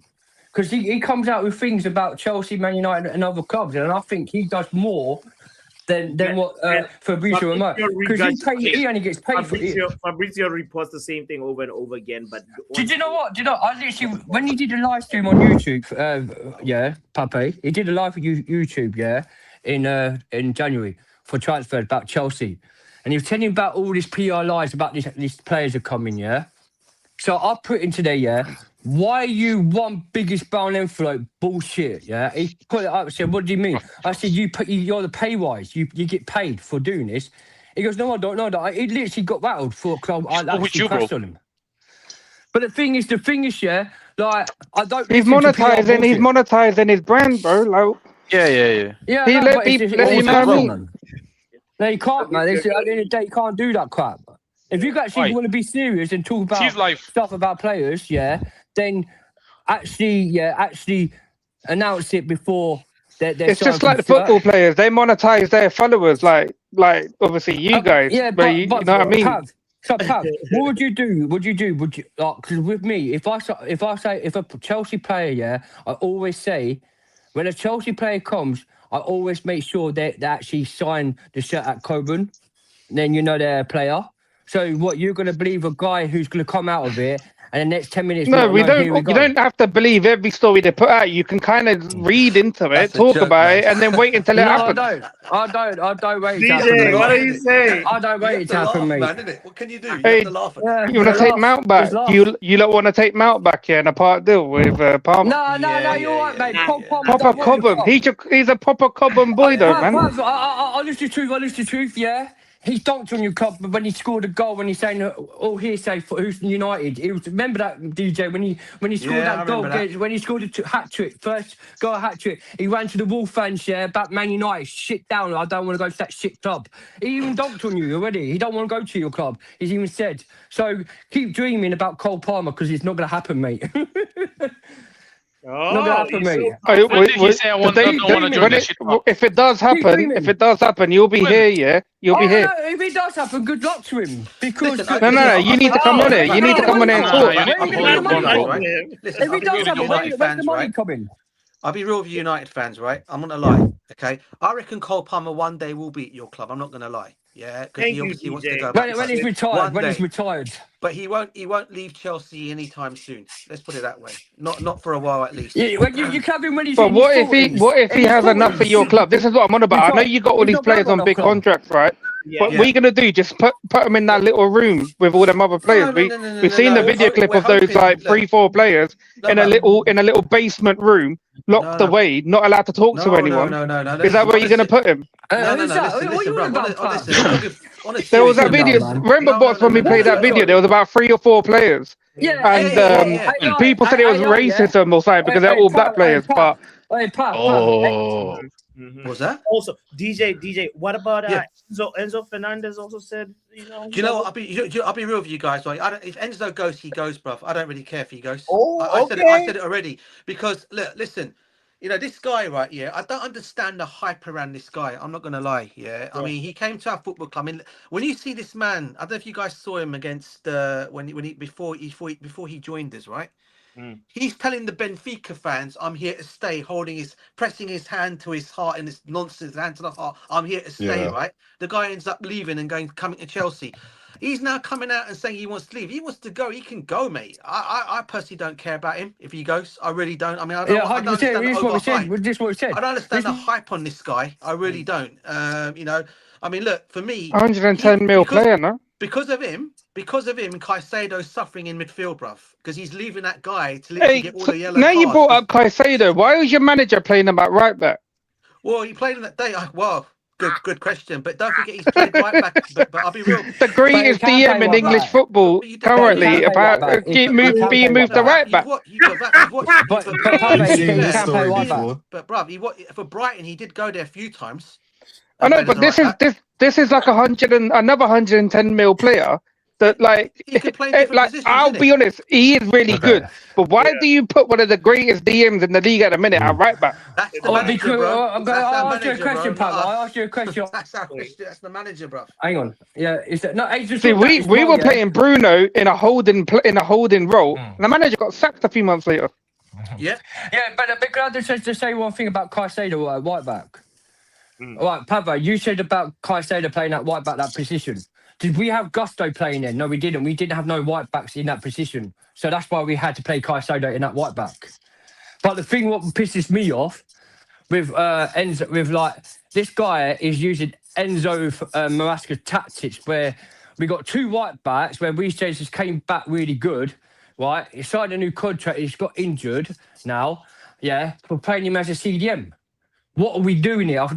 because he comes out with things about Chelsea, Man United, and other clubs, and I think he does more than what Fabrizio Romano, because he only gets paid for it. Fabrizio reports the same thing over and over again. But did you know what? I literally, when he did a live stream on YouTube, Pappy, he did a live on YouTube, in January for transfer about Chelsea, and he was telling about all these PR lies about these players are coming, So I put into there, why are you one biggest brown envelope bullshit, He put it up and said, what do you mean? I said, you're the pay wise, you get paid for doing this. He goes, no, I don't know that. He literally got rattled for I actually pressed on him. But the thing is, like I don't. He's monetizing his brand, bro. Like. Yeah. He let people, you know what I mean? No, you can't, man. At the end of the day, you can't do that crap. If you actually want to be serious and talk about stuff about players, then actually announce it before they're it's just like the football players. They monetize their followers, like obviously you guys. But you know what I mean? Pav, what would you do? Because with me, if a Chelsea player, I always say, when a Chelsea player comes, I always make sure they actually sign the shirt at Coburn. Then you know they're a player. So what, you're going to believe a guy who's going to come out of it and the next 10 minutes... No, we don't. You don't have to believe every story they put out. You can kind of read into it, talk about it, and then wait until it happens. I don't wait to happen. DJ, what are you saying? I don't wait to happen, mate. What can you do? You hey, have to laugh at you want to take Mount back? You don't want to take Mount back in a part deal with Palmer? No, you're right, mate. Proper Cobham. He's a proper Cobham boy, though, man. I lose the truth, He dunked on your club when he scored a goal, when he's saying all hearsay for who's United. Remember that, DJ, when he scored that goal, when he scored a hat-trick, first goal hat-trick, he ran to the Wolf fans, about Man United, shit down, I don't want to go to that shit club. He even dunked on you already. He don't want to go to your club. He's even said. So keep dreaming about Cole Palmer, because it's not going to happen, mate. Not gonna happen, mate. If it does happen, you'll be here, yeah? You'll be here. No, if it does happen, good luck to him. Because no, you need to come on it. You need to come on it and talk. If it does happen, where's the money coming? I'll be real with you United fans, right? I'm not gonna lie, okay? I reckon Cole Palmer one day will be at your club. I'm not gonna lie. Yeah, because he obviously wants to go back. When he's retired. But he won't leave Chelsea anytime soon. Let's put it that way. Not for a while at least. Yeah, you have him when he's. But what if he has enough for your club? This is what I'm on about. I know you got all these players on big contracts, right? What are you gonna do? Just put them in that little room with all them other players. We've seen the video clip of those like 3-4 players in a little basement room, locked away, not allowed to talk to anyone. No. Is that where you're gonna put him? Listen, bro. There was that video. Remember, bots, when we played that video, there was about 3 or 4 players. And people said it was racism or something because they're all black players. But was that also DJ? What about Enzo Fernandez? Also said, Do you know what? I'll be real with you guys. Right? If Enzo goes, he goes, bruv. I don't really care if he goes. I said it already because listen. This guy right here, I don't understand the hype around this guy. I'm not going to lie. Yeah. I mean, he came to our football club. I mean, when you see this man, I don't know if you guys saw him against before he joined us, right? He's telling the Benfica fans, I'm here to stay, pressing his hand to his heart and this nonsense, hand to the heart. I'm here to stay, right? The guy ends up leaving and coming to Chelsea. He's now coming out and saying he wants to leave. He wants to go. He can go, mate. I personally don't care about him if he goes. I really don't. I mean, I don't understand the I don't understand the hype on this guy. I really don't. I mean, look, for me, 110 mil player, no? Because of him, Caicedo's suffering in midfield, bruv. Because he's leaving that guy to literally get all the yellow cards. You brought up Caicedo. Why was your manager playing him at right back? Well, he played him that day. Good question. But don't forget he's played right back. But I'll be real. The greatest DM in English football currently about being moved to right back. But bruv, for Brighton, he did go there a few times. I know, but this is like another 110 mil player that I'll be honest, he is really good. But why do you put one of the greatest DMs in the league at the minute at right back? That's the manager, bro. I'll ask you a question, Pat. I'll ask you a question. That's the manager, bro. Hang on. Yeah, see, we were playing Bruno in a holding role, and the manager got sacked a few months later. Yeah, but can I just say one thing about Caicedo at right back? All right, Pava, you said about Caicedo playing at right back that position. Did we have Gusto playing there? No, we didn't. We didn't have no right backs in that position. So that's why we had to play Caicedo in that right back. But the thing what pisses me off with Enzo, with this guy is using Enzo Marasca's tactics where we got 2 right backs where Reece James just came back really good, right? He signed a new contract. He's got injured now, for playing him as a CDM. What are we doing here? I've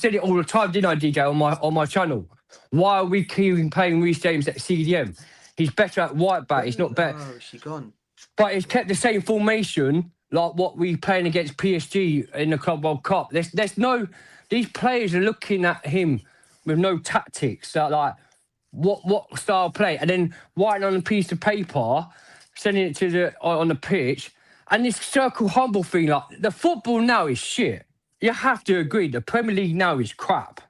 said it all the time, didn't I, DJ, on my channel? Why are we keeping playing Reece James at CDM? He's better at right back. He's not better. Oh, she gone. But he's kept the same formation like what we playing against PSG in the Club World Cup. There's no. These players are looking at him with no tactics. So what style play, and then writing on a piece of paper, sending it on the pitch, and this circle humble thing. The football now is shit. You have to agree. The Premier League now is crap.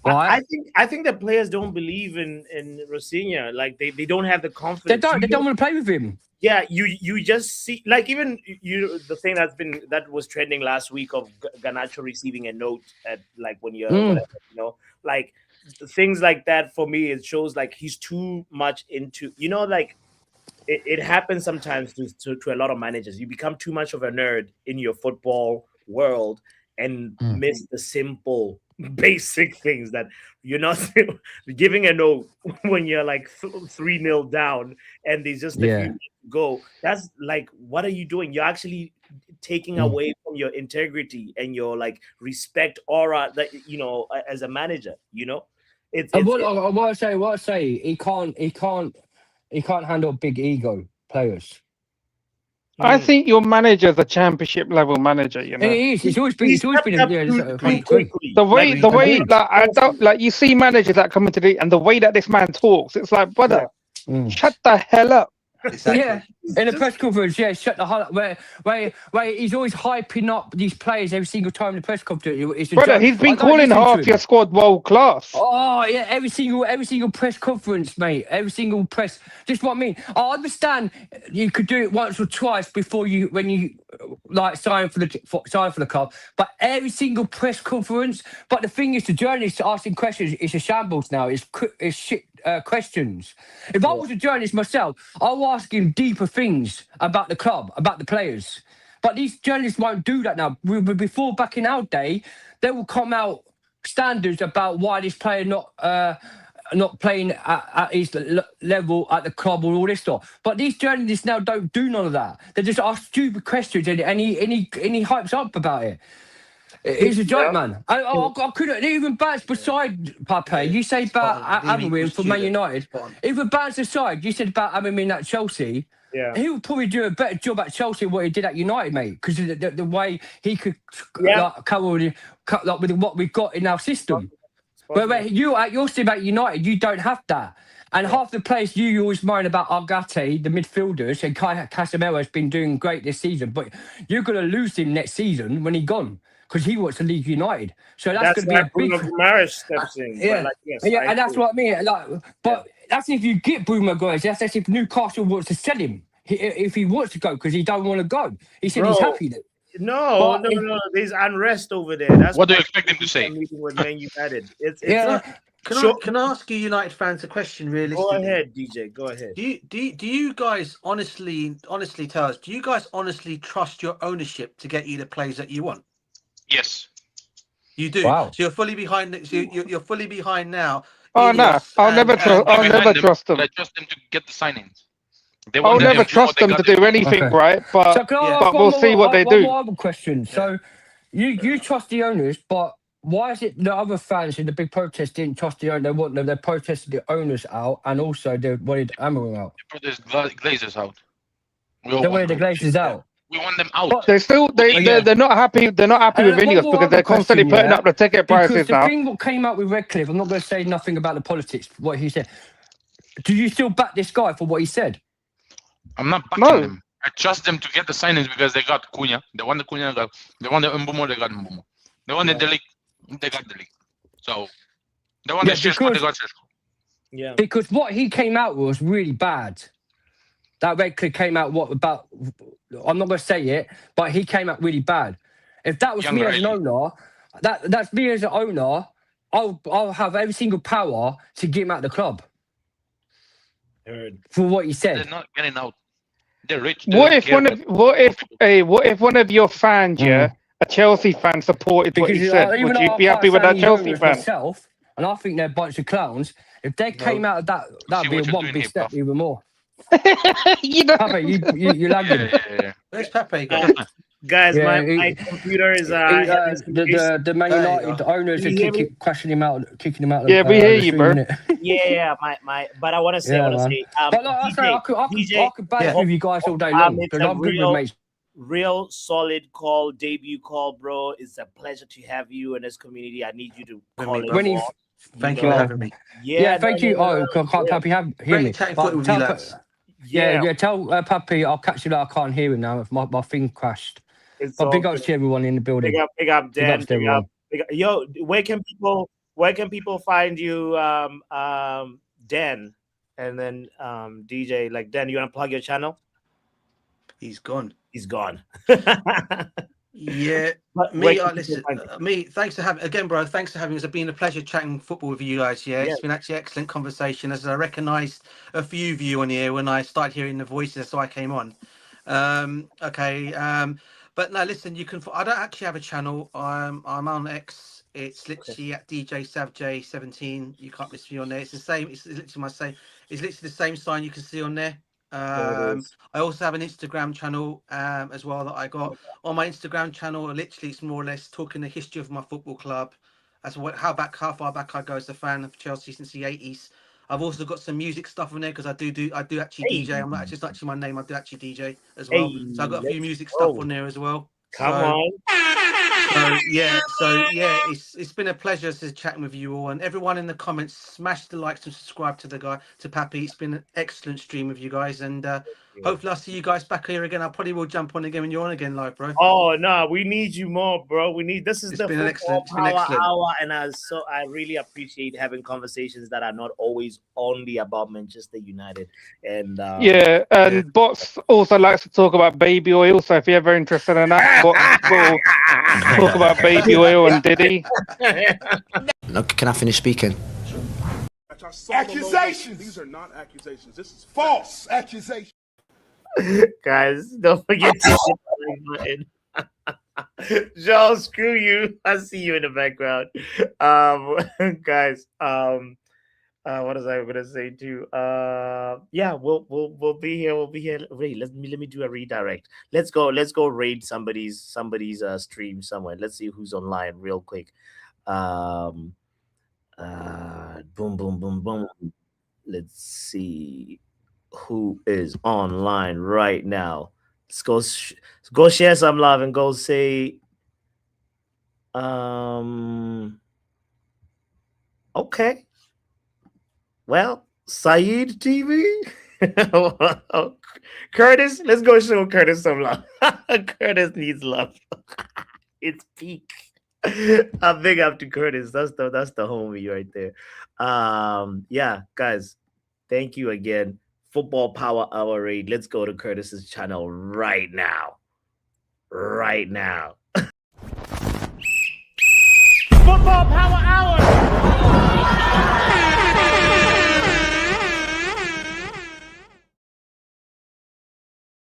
Right? I think the players don't believe in Rosenior. They don't have the confidence. They don't want to play with him. Yeah, you just see even the thing that was trending last week of Garnacho receiving a note at when you're whatever, things like that. For me, it shows he's too much into it happens sometimes to a lot of managers. You become too much of a nerd in your football world and miss the simple basic things that you're not giving a note when you're 3-0 down and there's just a few go. That's what are you doing? You're actually taking away from your integrity and your respect aura that as a manager. What I say, he can't handle big ego players. I think your manager's a championship level manager. He is. He's always been. The way I don't you see managers that come into and the way that this man talks, it's brother, shut the hell up. Exactly. Yeah, in a press conference, shut the hell up. Where he's always hyping up these players every single time in the press conference. It's a Brother, joke. he's been calling half your squad world class. Oh yeah, every single press conference, mate. Every single press. Just what I mean. I understand you could do it once or twice before when you like sign for the club, but every single press conference. But the thing is, the journalists asking questions is a shambles now. It's shit questions. If I was a journalist myself, I would ask him deeper things about the club, about the players. But these journalists won't do that now. Before, back in our day, they will come out standards about why this player not playing at his level at the club or all this stuff. But these journalists now don't do none of that. They just ask stupid questions and he hypes up about it. It's a joke, man. I couldn't even bounce beside Pape. You say about Amorim for Man United. Even bounce aside, you said about Amorim at Chelsea. Yeah, he would probably do a better job at Chelsea than what he did at United, mate. Because the way he could cover with what we've got in our system. Where you at your team at United, you don't have that. And half the players you always moan about Agate, the midfielders, and Casemiro has been doing great this season, but you're going to lose him next season when he's gone. Because he wants to leave United, so that's going to be a big. Bruno Guimarães steps in. Yeah, like, yes, and that's what I mean. But that's if you get Bruno Guimarães. That's if Newcastle wants to sell him. If he wants to go, because he don't want to go. He said he's happy. No. There's unrest over there. That's what do you expect him to say? Meeting with Man United. Can I ask you United fans a question? Realistically, go ahead, DJ. Go ahead. Do you guys honestly tell us? Do you guys honestly trust your ownership to get you the players that you want? Yes, you do. Wow. So you're fully behind. So you're fully behind now. Oh no, I'll never trust them. I trust them to get the signings. I'll never trust them to do anything right, but we'll see what they do. One more question. So you trust the owners, but why is it the other fans in the big protest didn't trust the owner? They protested the owners out, and also they wanted Amorim out. They protested Glazers out. They wanted the Glazers out. We want them out. But they're not happy. They're not happy with Ineos because they're constantly putting up the ticket prices now. The thing what came out with Redcliffe, I'm not going to say nothing about the politics. What he said. Do you still back this guy for what he said? I'm not backing them. I trust them to get the signings because they got Cunha. They want the Cunha. They want the Mbumo. They got Mbumo. They want the Delic. They got Delic. So they want the Shishko. They got Shishko. Yeah. Because what he came out with was really bad. That Redcliffe came out I'm not going to say it, but he came out really bad. If that was me as an owner, that's me as an owner, I'll have every single power to get him out of the club. Heard. For what he said. They're not getting out. They're rich. What if one of your fans, a Chelsea fan, supported what he said? Would you be happy with that Chelsea fan? Myself, and I think they're a bunch of clowns. If they came out of that'd be one big step even more. You know, Pape, you lagging. Where's Pape? Guys, my computer is the Man United owners keep crashing him out, kicking him out. Yeah, we hear you, bro. Yeah, but I want to say, but I could bash with you guys all day long because I'm good with mates. Real solid call, debut call, bro. It's a pleasure to have you in this community. I need you to call it. Thank you for having me. Yeah, thank you. Can't Pappy hear me? Tell Pappy I'll catch you. I can't hear him now. My thing crashed. But big ups to everyone in the building. Big up, Dan. Big up. Yo, where can people find you, Dan, and then DJ? Like, Dan, you want to plug your channel? He's gone. Yeah, thanks for having again, bro. Thanks for having us. It's been a pleasure chatting football with you guys. Yeah, it's been actually excellent conversation. As I recognised a few of you on here when I started hearing the voices, so I came on. But no, listen, you can. I don't actually have a channel. I'm on X. It's literally at DJ SavJ17. You can't miss me on there. It's the same. It's literally the same sign you can see on there. I also have an Instagram channel as well that I got. On my Instagram channel, literally it's more or less talking the history of my football club, as how far back I go as a fan of Chelsea since the 80s. I've also got some music stuff on there because I do actually DJ. I'm not actually my name. I do actually DJ as well. So I've got a few music stuff on there as well. Come on. So yeah, it's been a pleasure to chatting with you all, and everyone in the comments, smash the likes and subscribe to Pappy. It's been an excellent stream with you guys, and hopefully I'll see you guys back here again. I probably will jump on again when you're on again live, bro. Oh no, we need you more, bro. This is the Football Power Hour, and I really appreciate having conversations that are not always only about Manchester United. And Bots also likes to talk about baby oil. So if you're ever interested in that, Bots will talk about baby oil and Diddy. Look, can I finish speaking? Accusations. These are not accusations. This is false accusation. Guys, don't forget to hit the like button. Joe, screw you. I see you in the background. Guys, what was I gonna say too? Yeah, we'll be here. We'll be here. Wait, let me do a redirect. Let's go raid somebody's stream somewhere. Let's see who's online real quick. Boom, boom, boom, boom. Let's see who is online right now. Let's go share some love and go say okay. Well, Saeed TV. Curtis, let's go show Curtis some love. Curtis needs love. It's peak. I'm big up to Curtis. That's the homie right there. Yeah, guys, thank you again. Football Power Hour raid. Let's go to Curtis's channel right now. Right now. Football Power Hour.